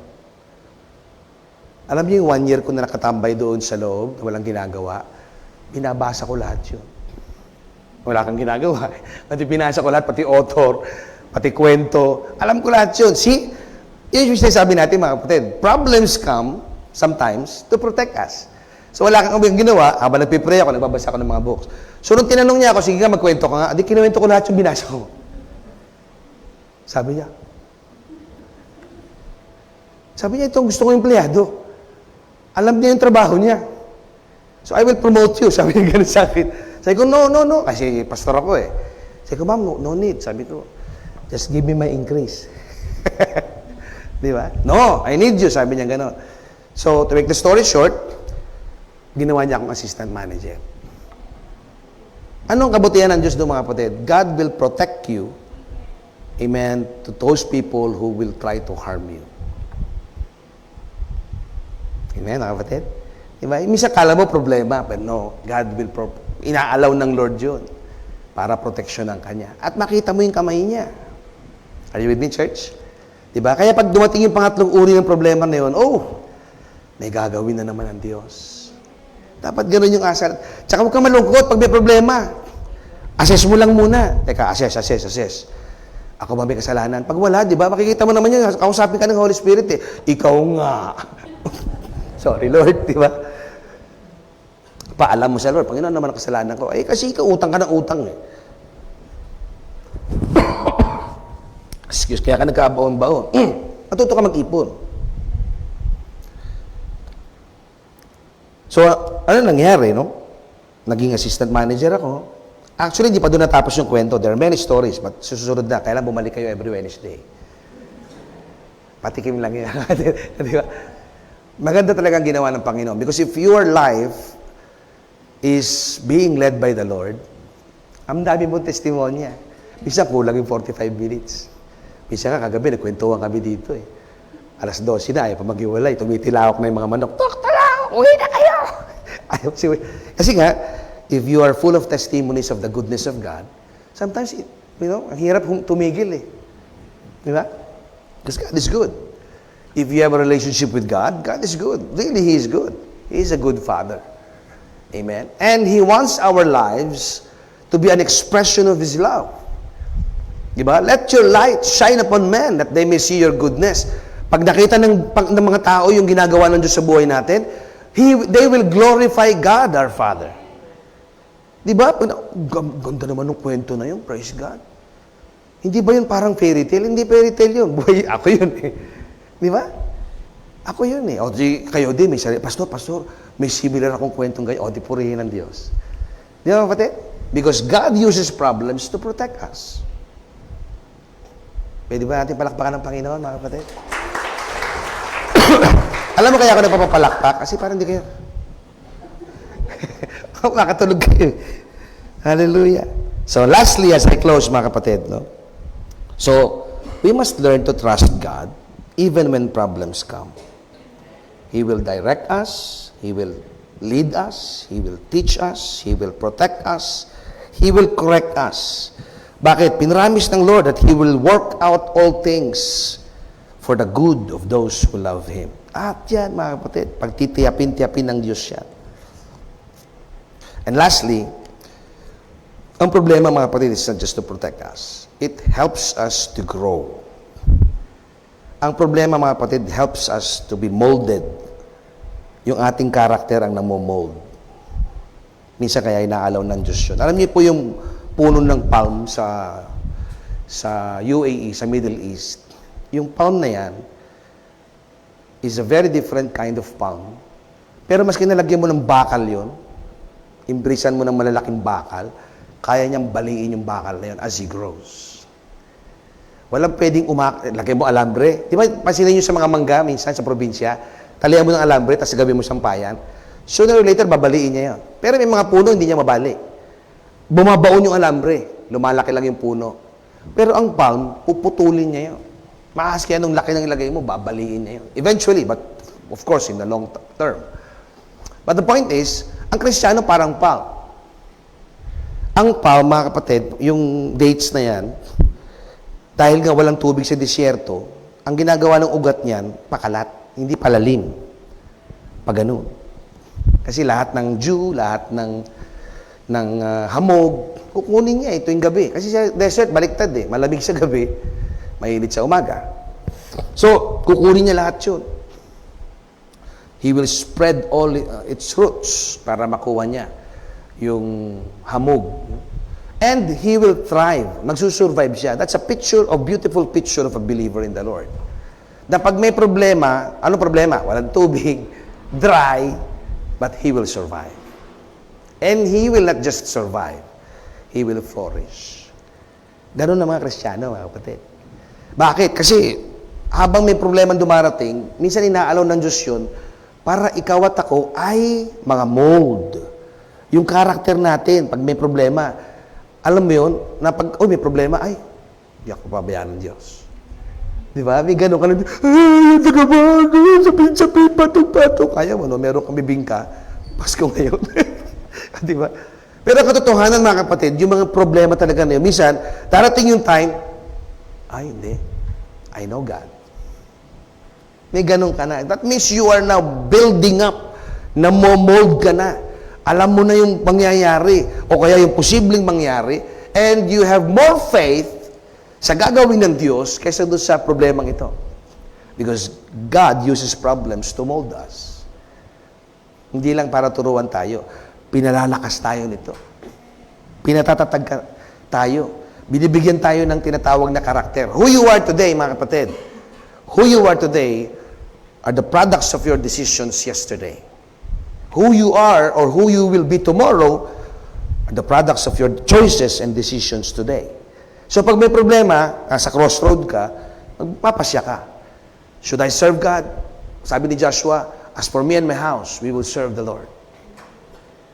Alam niyo yung 1 year ko na nakatambay doon sa loob, walang ginagawa, binabasa ko lahat yun. Wala kang ginagawa. Pati binasa ko lahat, pati author, pati kwento. Alam ko lahat yun. See? Yun yung sinasabi natin, mga kapatid. Problems come sometimes to protect us. So wala kang ginawa, habang nagpipray ako, nagbabasa ako ng mga books. So nung tinanong niya ako, sige nga, magkwento ka nga. Adi, kinuwento ko lahat yung binasa ko. Sabi niya, itong gusto kong empleyado. Alam niya yung trabaho niya. So, I will promote you. Sabi niya gano'n sa akin. Sabi ko, no. Kasi pastor ako eh. Sabi ko, ma'am, no need. Sabi ko, just give me my increase. Di ba? No, I need you. Sabi niya gano'n. So, to make the story short, ginawa niya akong assistant manager. Anong kabutihan ng Diyos doon mga kapatid? God will protect you, amen, to those people who will try to harm you. Amen, mga kapatid? Diba? Minsan kala mo problema, but no, God will inaalaw ng Lord yun para proteksyonan ka niya. At makita mo yung kamay niya. Are you with me, church? Diba? Kaya pag dumating yung pangatlong uri ng problema na yun, oh, may gagawin na naman ang Diyos. Dapat gano'n yung asal. Tsaka huwag kang malungkot pag may problema. Assess mo lang muna. Teka, assess. Ako ba may kasalanan? Pag wala, di ba? Makikita mo naman yun. Kausapin ka ng Holy Spirit eh. Ikaw nga. Sorry, Lord, di ba? Paalam mo sa Lord, Panginoon naman ang kasalanan ko. Eh, kasi ikaw utang ka ng utang eh. Excuse, kaya ka nagkabaon-baon. Matuto ka mag-ipon. So, ano nangyari, no? Naging assistant manager ako. Actually, hindi pa doon natapos yung kwento. There are many stories, but susunod na. Kailan bumalik kayo every Wednesday. Patikim lang yan. Di ba? Maganda talaga ang ginawa ng Panginoon. Because if your life is being led by the Lord, ang dami mong testimonya. Minsan kulang yung 45 minutes. Minsan nga kagabi, nagkwentuhan kami dito eh. Alas 12 na, ayaw pa mag-iwalay. Tumitilawak na yung mga manok. Doktor lang, uwi na kayo! Ayaw si kasi nga, if you are full of testimonies of the goodness of God, sometimes, ang hirap tumigil eh. Di ba? Because God is good. If you have a relationship with God, God is good. Really, He is good. He is a good Father. Amen? And He wants our lives to be an expression of His love. Diba? Let your light shine upon men that they may see your goodness. Pag nakita ng mga tao yung ginagawa ng Diyos sa buhay natin, they will glorify God, our Father. Diba? Ganda naman ng kwento na yun. Praise God. Hindi ba yun parang fairy tale? Hindi fairy tale yun. Buhay, ako yun eh. Di ba? Ako yun eh. O di, kayo din, may sarili. Pastor, may similar akong kwentong ganyan. O di, purihin ng Diyos. Di ba, kapatid? Because God uses problems to protect us. Pwede ba natin palakpakan ng Panginoon, mga kapatid? Alam mo kaya ako nagpapalakpak? Kasi parang hindi kayo. Makatulog kayo. Hallelujah. So, lastly, as I close, mga kapatid, no? So, we must learn to trust God even when problems come. He will direct us. He will lead us. He will teach us. He will protect us. He will correct us. Bakit? Pinramis ng Lord that He will work out all things for the good of those who love Him. At yan, mga kapatid, pagtitiyapin-tiyapin ng Diyos yan. And lastly, ang problema, mga kapatid, is not just to protect us. It helps us to grow. Ang problema, mga kapatid, helps us to be molded. Yung ating karakter ang namomold. Minsan kaya inaalaw ng Diyos yun. Alam niyo po yung puno ng palm sa UAE, sa Middle East. Yung palm na yan is a very different kind of palm. Pero mas kinalagyan mo ng bakal yun, imbrisan mo ng malalaking bakal, kaya niyang baliin yung bakal na yun as he grows. Walang pwedeng lagay mo alambre. Di ba, pansinin nyo sa mga mangga, minsan sa probinsya, talihan mo ng alambre, tapos gawin mo sampayan. Sooner or later, babaliin niya yun. Pero may mga puno, hindi niya mabali. Bumabaon yung alambre, lumalaki lang yung puno. Pero ang palm, puputulin niya yun. Makas kaya nung laki ng ilagay mo, babaliin niya yun. Eventually, but of course, in the long term. But the point is, ang Kristiyano parang palm. Ang palm, mga kapatid, yung dates na yan, dahil nga walang tubig sa disyerto, ang ginagawa ng ugat niyan, pakalat, hindi palalim. Paganoon. Kasi lahat ng dew, lahat ng hamog, kukunin niya ito yung gabi. Kasi sa desert, baliktad eh. Malamig sa gabi, mainit sa umaga. So, kukunin niya lahat yun. He will spread all its roots para makuha niya yung hamog. And he will thrive. Magsusurvive siya. That's a beautiful picture of a believer in the Lord. Na pag may problema, anong problema? Walang tubig, dry, but he will survive. And he will not just survive. He will flourish. Ganun na mga Kristiyano, mga kapatid. Bakit? Kasi habang may problema dumarating, minsan inaalaw ng Diyos yun para ikaw at ako ay mga mold. Yung karakter natin, pag may problema, alam mo yun, na pag, may problema, ay, di ako pabayaan ng Diyos. Di ba? May gano'n ka lang, ay, nagabago, sabihin, patong-patong. Kaya mo, no? Meron kang bibingka, Pasko ngayon. Di ba? Pero ang katotohanan, mga kapatid, yung mga problema talaga na yun, minsan, darating yung time, ay, hindi. I know God. May ganun ka na. That means you are now building up, namomold ka na. Alam mo na yung mangyayari, o kaya yung posibleng mangyari, and you have more faith sa gagawin ng Diyos kaysa doon sa problemang ito. Because God uses problems to mold us. Hindi lang para turuan tayo. Pinalalakas tayo nito. Pinatatatag tayo. Binibigyan tayo ng tinatawag na karakter. Who you are today, mga kapatid, who you are today are the products of your decisions yesterday. Who you are or who you will be tomorrow are the products of your choices and decisions today. So pag may problema, nasa crossroad ka, magpapasya ka. Should I serve God? Sabi ni Joshua, as for me and my house, we will serve the Lord.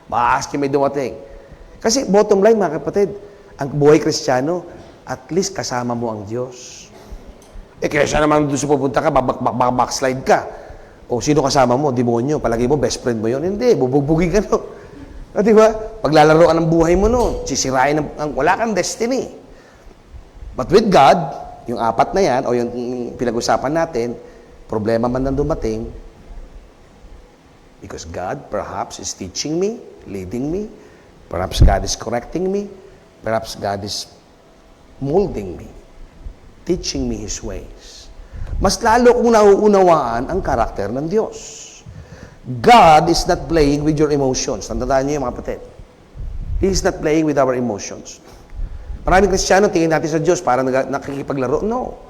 Maaski may dumating. Kasi bottom line, mga kapatid, ang buhay Kristiyano, at least kasama mo ang Diyos. Kaya naman doon sa pupunta ka, backslide ka. O sino kasama mo? Demonyo. Palagi mo, best friend mo yun. Hindi, bubugbugin ka no. Di ba? Paglalaroan ng buhay mo no, sisirain wala kang destiny. But with God, yung apat na yan, o yung pinag-usapan natin, problema man nang dumating, because God perhaps is teaching me, leading me, perhaps God is correcting me, perhaps God is molding me, teaching me His ways. Mas lalo kong nauunawaan ang karakter ng Diyos. God is not playing with your emotions. Tandaan niyo yung mga kapatid. He is not playing with our emotions. Maraming Kristiyano, tingin natin sa Diyos para nakikipaglaro. No.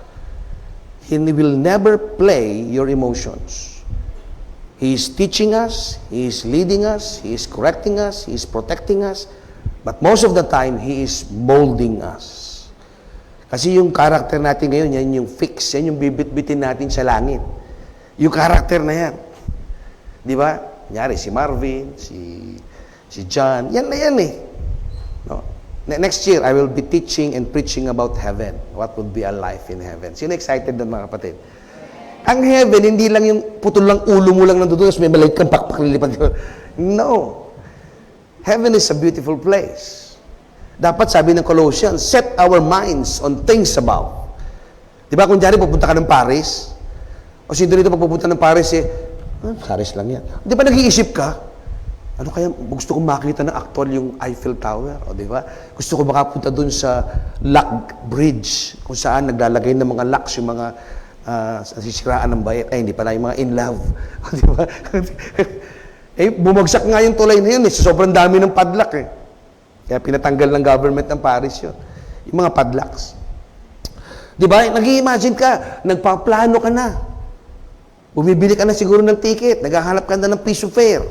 He will never play your emotions. He is teaching us, He is leading us, He is correcting us, He is protecting us, but most of the time, He is molding us. Kasi yung karakter natin ngayon, yan yung fix, yan yung bibit-bitin natin sa langit. Yung karakter na yan. Di ba? Kunyari, si Marvin, si John, yan na yan eh. No? Next year, I will be teaching and preaching about heaven. What would be a life in heaven? Sino excited doon, mga kapatid? Ang heaven, hindi lang yung putol lang ulo mo lang nandoon, tapos may maliit kang pakpaklilipad. No. Heaven is a beautiful place. Dapat sabi ng Colossians, set our minds on things above. Di ba kung dyan, pupunta ka ng Paris, o sino dito pag pupunta ng Paris, Paris lang yan. Di ba nag-iisip ka? Ano kaya, gusto kong makita ng actual yung Eiffel Tower, o di ba? Gusto ko makapunta dun sa Lock Bridge, kung saan naglalagay ng mga locks, yung mga sisiraan ng bayet. Ay, hindi pala, yung mga in love. O di ba? Bumagsak nga yung tulay na yun, sobrang dami ng padlock eh. Kaya pinatanggal ng government ng Paris yun. Yung mga padlocks. Di ba? Nag-i-imagine ka, nagpaplano ka na. Bumibili ka na siguro ng ticket, naghahanap ka na ng piece of fare.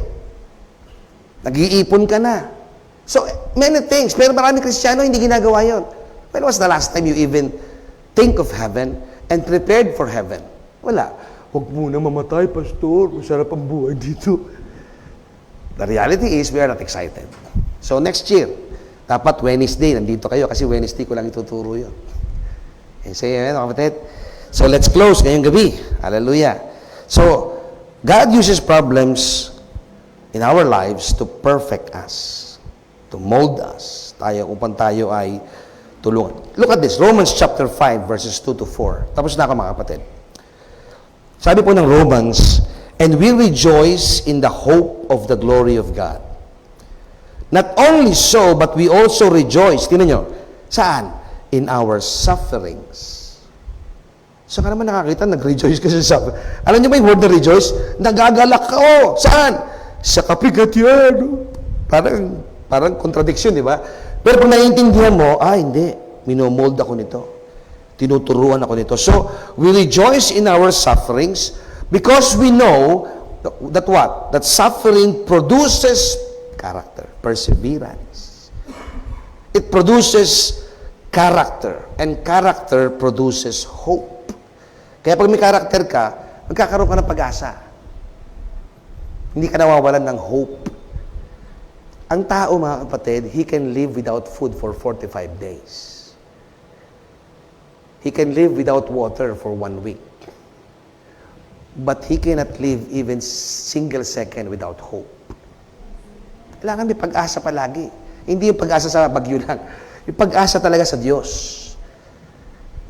Nag-iipon ka na. So, many things. Pero maraming Kristiyano hindi ginagawa yun. When was the last time you even think of heaven and prepared for heaven? Wala. Huwag muna mamatay, pastor. Masarap ang buhay dito. The reality is, we are not excited. So, next year, dapat Wednesday, nandito kayo kasi Wednesday ko lang ituturo yun. Say amen, kapatid. So, let's close ngayong gabi. Hallelujah. So, God uses problems in our lives to perfect us, to mold us. Tayo, upang tayo ay tulungan. Look at this, Romans chapter 5, verses 2 to 4. Tapos na ako, mga kapatid. Sabi po ng Romans, and we rejoice in the hope of the glory of God. Not only so, but we also rejoice. Tingnan nyo, saan? In our sufferings. Saan ka naman nakakita? Nag-rejoice ka sa suffering. Alam nyo ba yung word na rejoice? Nagagalak ka. Oh, saan? Sa kapigatian. Parang contradiction, di ba? Pero kung naiintindihan mo, hindi. Minomold ako nito. Tinuturuan ako nito. So, we rejoice in our sufferings because we know that what? That suffering produces character, perseverance. It produces character. And character produces hope. Kaya pag may character ka, magkakaroon ka ng pag-asa. Hindi ka nawawalan ng hope. Ang tao, mga kapatid, he can live without food for 45 days. He can live without water for 1 week. But he cannot live even single second without hope. Kailangan may pag-asa palagi. Hindi yung pag-asa sa bagyo lang. Yung pag-asa talaga sa Diyos.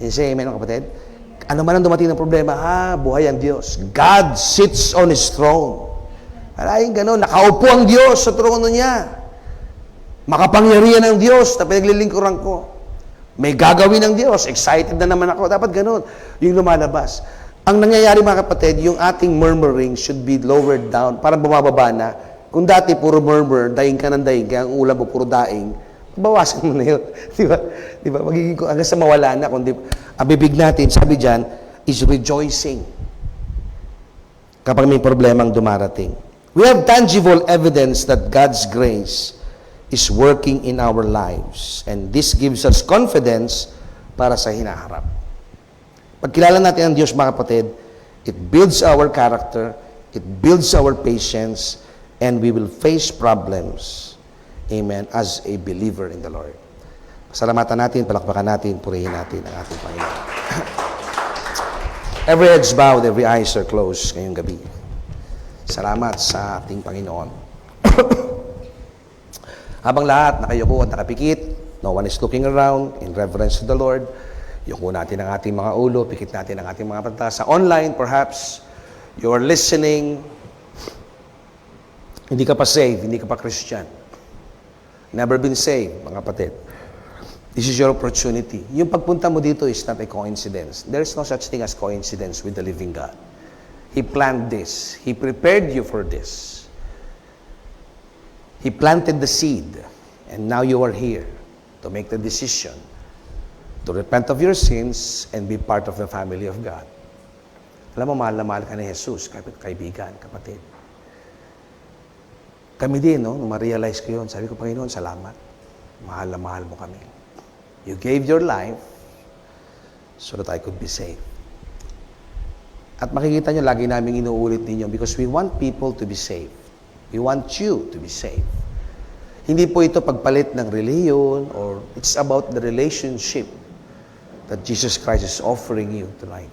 Yung say amen, mga kapatid? Ano man ang dumating ng problema, buhay ang Diyos. God sits on His throne. Maraming gano'n, nakaupo ang Diyos sa trono niya. Makapangyarihan ang Diyos na pinaglilingkuran ko. May gagawin ng Diyos, excited na naman ako. Dapat gano'n, yung lumalabas. Ang nangyayari, mga kapatid, yung ating murmuring should be lowered down, parang bumababa na. Kung dati puro murmur, daing ka ng daing, kaya ang ulam mo puro daing, bawasan mo na yun. Di ba? Di ba? Magiging hanggang sa mawala na. Kundi, ang bibig natin, sabi dyan, is rejoicing. Kapag may problemang dumarating. We have tangible evidence that God's grace is working in our lives. And this gives us confidence para sa hinaharap. Pag kilala natin ang Diyos, mga kapatid, it builds our character, it builds our patience, and we will face problems. Amen. As a believer in the Lord. Salamatan natin, palakpakan natin, purihin natin ang ating Panginoon. Every head's bowed, every eyes are closed ngayong gabi. Salamat sa ating Panginoon. Habang lahat nakayuko at nakapikit, no one is looking around in reverence to the Lord. Yuko natin ang ating mga ulo, pikit natin ang ating mga mata. Sa online, perhaps, you are listening, hindi ka pa saved, hindi ka pa Christian. Never been saved, mga kapatid. This is your opportunity. Yung pagpunta mo dito is not a coincidence. There is no such thing as coincidence with the living God. He planned this. He prepared you for this. He planted the seed. And now you are here to make the decision to repent of your sins and be part of the family of God. Alam mo, mahal na mahal ka ni Jesus, kaibigan, kapatid. Kami din, no? Nung ma-realize ko yun, sabi ko, Panginoon, salamat. Mahal na mahal mo kami. You gave your life so that I could be saved. At makikita nyo, lagi namin inuulit ninyo because we want people to be saved. We want you to be saved. Hindi po ito pagpalit ng reliyon or it's about the relationship that Jesus Christ is offering you tonight.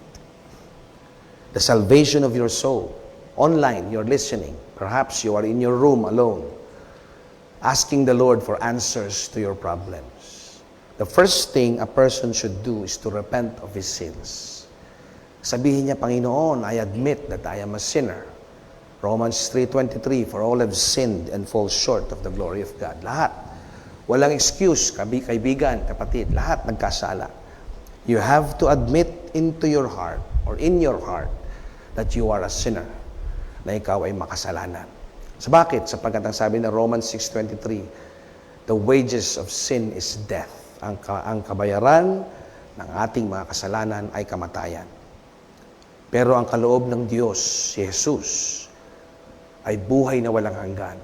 The salvation of your soul. Online, you're listening. Perhaps you are in your room alone, asking the Lord for answers to your problems. The first thing a person should do is to repent of his sins. Sabihin niya, Panginoon, I admit that I am a sinner. Romans 3:23, for all have sinned and fall short of the glory of God. Lahat. Walang excuse, kaibigan, kapatid. Lahat nagkasala. You have to admit into your heart or in your heart that you are a sinner, na ikaw ay makasalanan. So bakit? Sapagkat ang sabi ng Romans 6:23, the wages of sin is death. Ang kabayaran ng ating mga kasalanan ay kamatayan. Pero ang kaloob ng Diyos, si Jesus, ay buhay na walang hanggan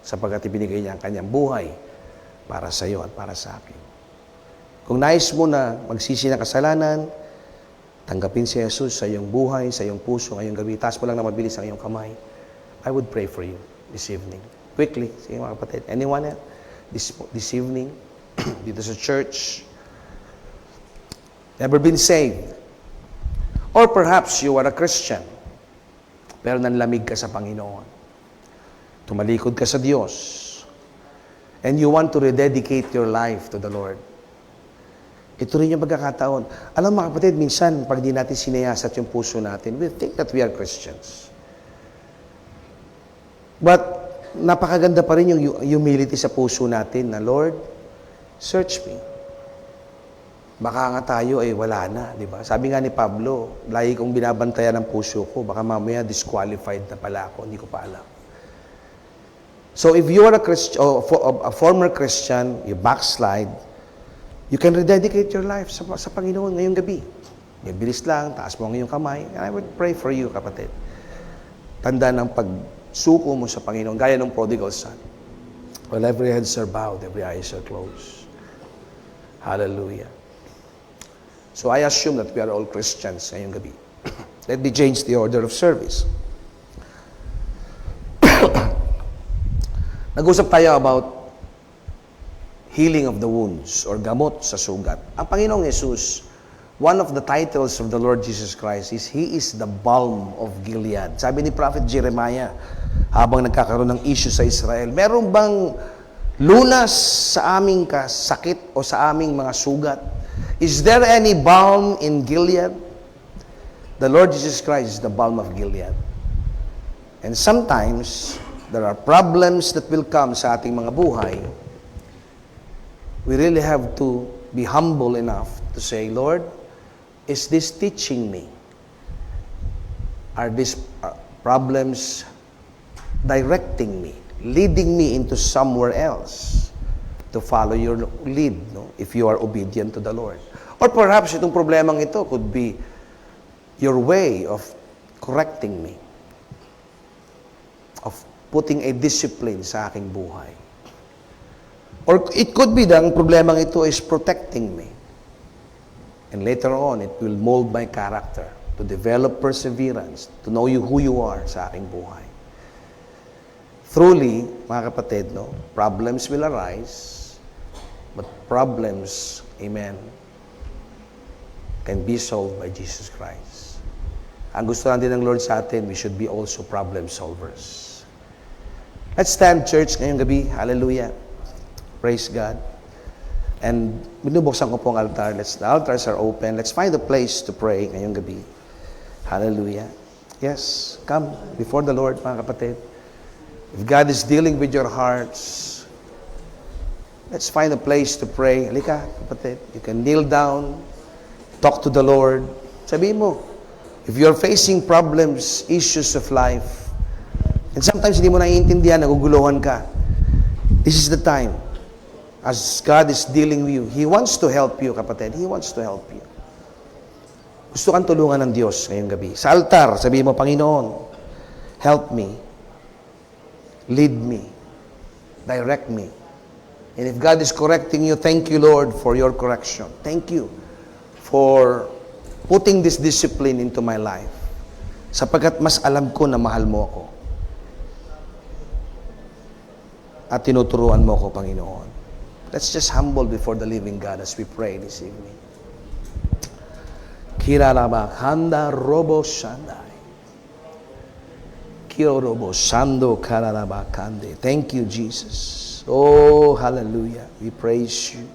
sapagkat ibinigay niya ang kanyang buhay para sa iyo at para sa akin. Kung nais mo na magsisi ng kasalanan, tanggapin si Jesus sa iyong buhay, sa iyong puso, ngayong gabi. Taas mo lang na mabilis ang iyong kamay. I would pray for you this evening. Quickly, sige mga kapatid. Anyone else? This evening, dito sa church, never been saved. Or perhaps you are a Christian, pero nanlamig ka sa Panginoon. Tumalikod ka sa Diyos, and you want to rededicate your life to the Lord. Ito rin yung pagkakataon. Alam mga kapatid, minsan, pag di natin sinayasat yung puso natin, we think that we are Christians. But, napakaganda pa rin yung humility sa puso natin na, Lord, search me. Baka nga tayo ay wala na, di ba? Sabi nga ni Pablo, lagi kong binabantayan ang puso ko, baka mamaya disqualified na pala ako, hindi ko pa alam. So if you are a former Christian, you backslide, you can rededicate your life sa Panginoon ngayong gabi. Bilis lang, taas mo ang iyong kamay, and I would pray for you, kapatid. Tanda ng pagsuko mo sa Panginoon, gaya ng prodigal son. Well, every heads are bowed, every eyes are closed. Hallelujah. So I assume that we are all Christians ngayong gabi. Let me change the order of service. Nag-usap tayo about healing of the wounds or gamot sa sugat. Ang Panginoong Jesus, one of the titles of the Lord Jesus Christ is He is the balm of Gilead. Sabi ni Prophet Jeremiah, habang nagkakaroon ng issue sa Israel, meron bang lunas sa aming sakit o sa aming mga sugat? Is there any balm in Gilead? The Lord Jesus Christ is the balm of Gilead. And sometimes, there are problems that will come sa ating mga buhay. We really have to be humble enough to say, Lord, is this teaching me? Are these problems directing me, leading me into somewhere else to follow your lead, no? If you are obedient to the Lord? Or perhaps itong problemang ito could be your way of correcting me, of putting a discipline sa aking buhay. Or it could be that ang problemang ito is protecting me. And later on, it will mold my character to develop perseverance, to know you who you are sa aking buhay. Truly, mga kapatid, no, problems will arise, but problems, amen, can be solved by Jesus Christ. Ang gusto lang din ng Lord sa atin, we should be also problem solvers. Let's stand, church, ngayong gabi. Hallelujah. Praise God. And binubuksan ko po ang altar. The altars are open. Let's find a place to pray ngayong gabi. Hallelujah. Yes, come before the Lord, mga kapatid. If God is dealing with your hearts, let's find a place to pray. Halika, kapatid. You can kneel down, talk to the Lord. Sabihin mo, if you're facing problems, issues of life, and sometimes hindi mo naiintindihan, naguguluhan ka, this is the time. As God is dealing with you, He wants to help you, kapatid. He wants to help you. Gusto kang tulungan ng Diyos ngayong gabi. Sa altar, sabihin mo, Panginoon, help me. Lead me. Direct me. And if God is correcting you, thank you, Lord, for your correction. Thank you for putting this discipline into my life. Sapagkat mas alam ko na mahal mo ako. At tinuturuan mo ako, Panginoon. Let's just humble before the living God as we pray this evening. Kirarabakanda robo shandai. Kirorobo shando kararabakande. Thank you, Jesus. Oh, hallelujah. We praise you.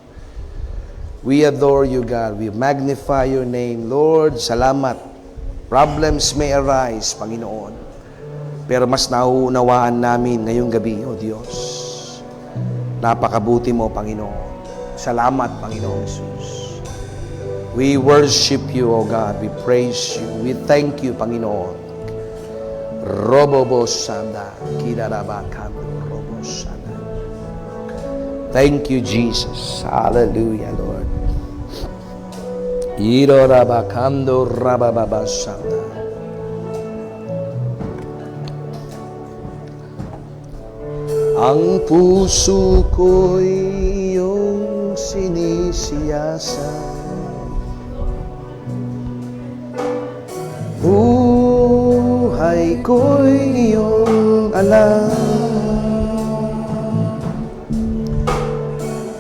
We adore you, God. We magnify your name. Lord, salamat. Problems may arise, Panginoon. Pero mas nauunawaan namin ngayong gabi, O Diyos. Napakabuti mo, Panginoon. Salamat, Panginoon Jesus. We worship you, O God. We praise you. We thank you, Panginoon. Robobo Sanda, Kidarabakando, Robo Sanda. Thank you, Jesus. Hallelujah, Lord. Irorabakando, Rabababa Sanda. Ang puso ko'y iyong sinisiyasan. Buhay ko'y iyong alam.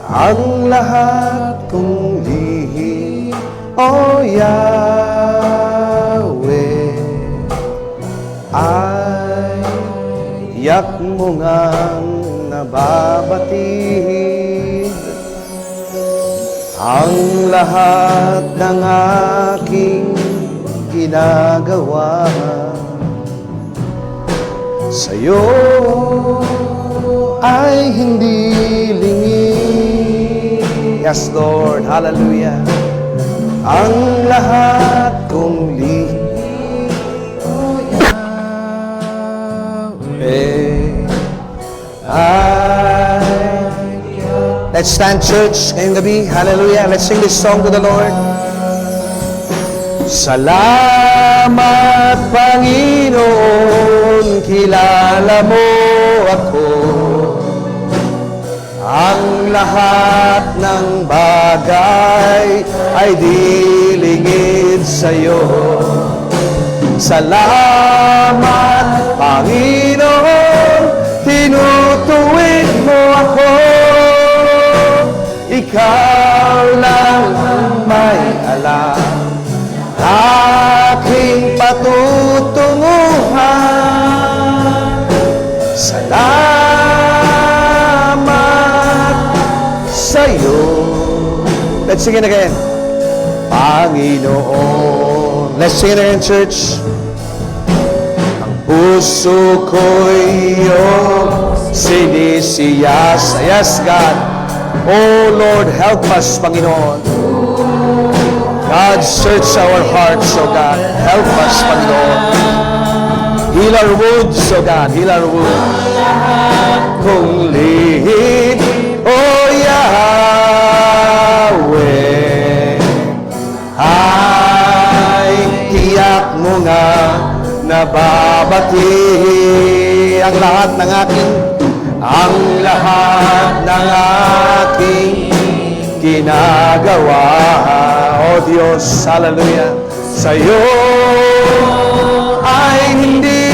Ang lahat kong lihim, O Yahweh, ay yak mo ngang nababatid. Ang lahat ng aking ginagawa sa'yo ay hindi lingid. Yes, Lord. Hallelujah. Ang lahat kong lihim, Let's stand, church, ngayong gabi. Hallelujah. Let's sing this song to the Lord. Salamat, Panginoon, kilala mo ako. Ang lahat ng bagay ay dilingid sa'yo. Salamat, Panginoon, tinutuwid mo ako. Ikaw lang ang may alam, aking patutunguhan. Salamat sa'yo. Let's sing it again. Panginoon. Let's sing it again, church. Ang puso ko'y iyong sinisiyas. Yes, God. Oh, Lord, help us, Panginoon. God, search our hearts, oh God. Help us, Panginoon. Heal our wounds, oh God. Heal our wounds. Kung lihim, oh Yahweh, ay tiyak mo nga nababati ang lahat ng aking ginagawa. Oh Diyos, hallelujah, sa'yo ay hindi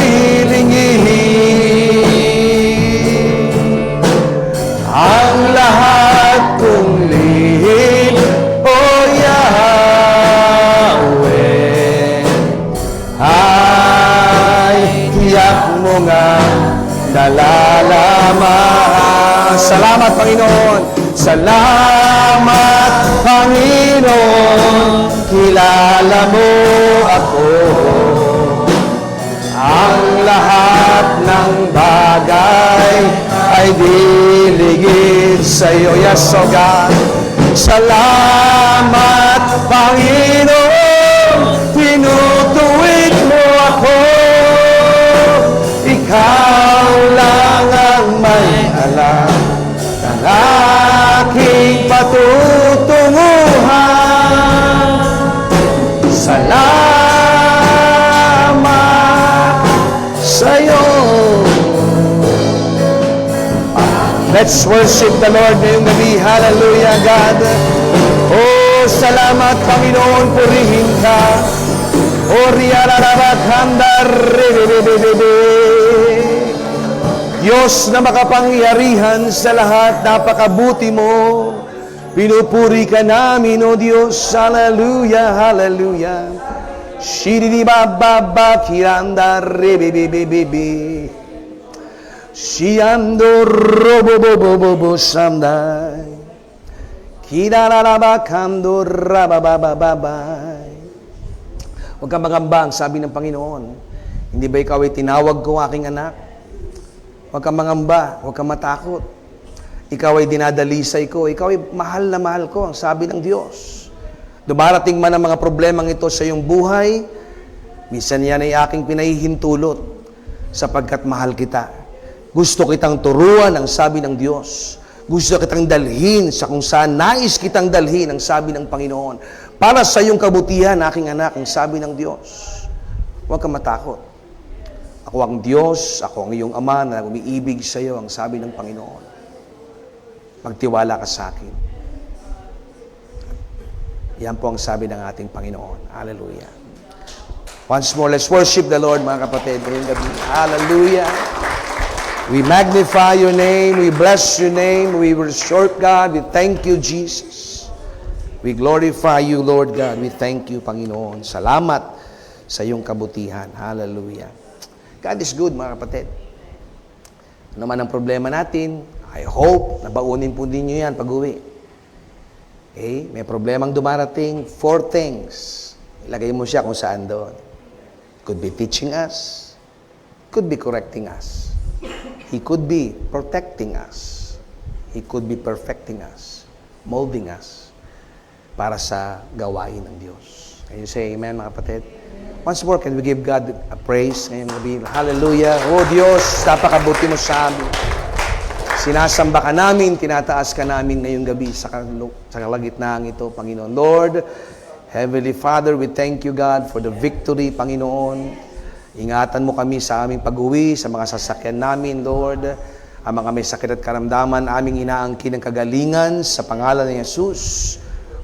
lingid ang lahat kong lihim, O Yahweh, ay tiyak mo nga nalalaman. Salamat, Panginoon. Salamat, Panginoon. Kilala mo ako. Ang lahat ng bagay ay diligid sa'yo. Yes, O God. Salamat, Panginoon. Tinutuwid mo ako. Ikaw lang ang may alam ng aking patutunguhan. Salamat sa'yo. Let's worship the Lord ngayong gabi. Hallelujah, God. Oh, salamat, Panginoon, purihin ka. Oh, riyalalabat handar. Diyos na makapangyarihan sa lahat, napakabuti mo. Pinupuri ka namin, O Diyos. Hallelujah, hallelujah. Shiribababa kiranda rebebebebebe. Shiando robobobobobo samday. Kirarabakando rababababay. Huwag kang magambang, sabi ng Panginoon. Hindi ba ikaw ay tinawag ko, aking anak? Huwag kang mangamba, huwag kang matakot. Ikaw ay dinadalisay ko, ikaw ay mahal na mahal ko, ang sabi ng Diyos. Dumarating man ang mga problemang ito sa iyong buhay, minsan yan ay aking pinahihintulot, sapagkat mahal kita. Gusto kitang turuan, ang sabi ng Diyos. Gusto kitang dalhin sa kung saan nais kitang dalhin, ang sabi ng Panginoon. Para sa iyong kabutihan, aking anak, ang sabi ng Diyos. Huwag kang matakot. Ako ang Diyos, ako ang iyong Ama na umiibig sa iyo, ang sabi ng Panginoon. Magtiwala ka sa akin. Yan po ang sabi ng ating Panginoon. Hallelujah. Once more, let's worship the Lord, mga kapatid, ngayong gabi. Hallelujah. We magnify your name, we bless your name, we worship God, we thank you, Jesus. We glorify you, Lord God. We thank you, Panginoon. Salamat sa iyong kabutihan. Hallelujah. God is good, mga kapatid. Ano man ang problema natin, I hope na baunin po ninyo yan pag-uwi. Okay? May problemang dumarating, 4 things. Ilagay mo siya kung saan doon. Could be teaching us. Could be correcting us. He could be protecting us. He could be perfecting us. Molding us para sa gawain ng Diyos. Can you say amen, mga kapatid? Once more, can we give God a praise ngayong gabi? Hallelujah. Oh Diyos, napakabuti mo sa amin. Sinasamba ka namin, tinataas ka namin ngayong gabi sa kalagitnaan ito, Panginoon. Lord, Heavenly Father, we thank you, God, for the victory, Panginoon. Ingatan mo kami sa aming pag-uwi, sa mga sasakyan namin, Lord. Ang mga may sakit at karamdaman, aming inaangkin ng kagalingan sa pangalan ni Jesus.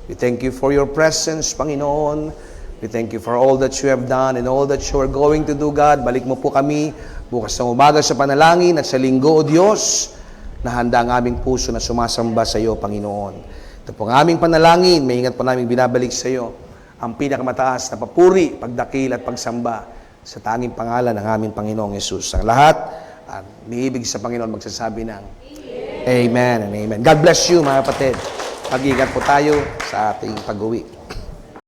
We thank you for your presence, Panginoon. We thank you for all that you have done and all that you are going to do, God. Balik mo po kami bukas ng umaga sa panalangin at sa linggo, O Diyos, na handa ang aming puso na sumasamba sa iyo, Panginoon. Ito po ang aming panalangin, may ingat po namin binabalik sa iyo ang pinakamataas na papuri, pagdakil at pagsamba sa tanging pangalan ng aming Panginoong Jesus. Ang lahat, at niibig sa Panginoon magsasabi ng Amen and Amen. God bless you, mga kapatid. Mag-ingat po tayo sa ating pag-uwi.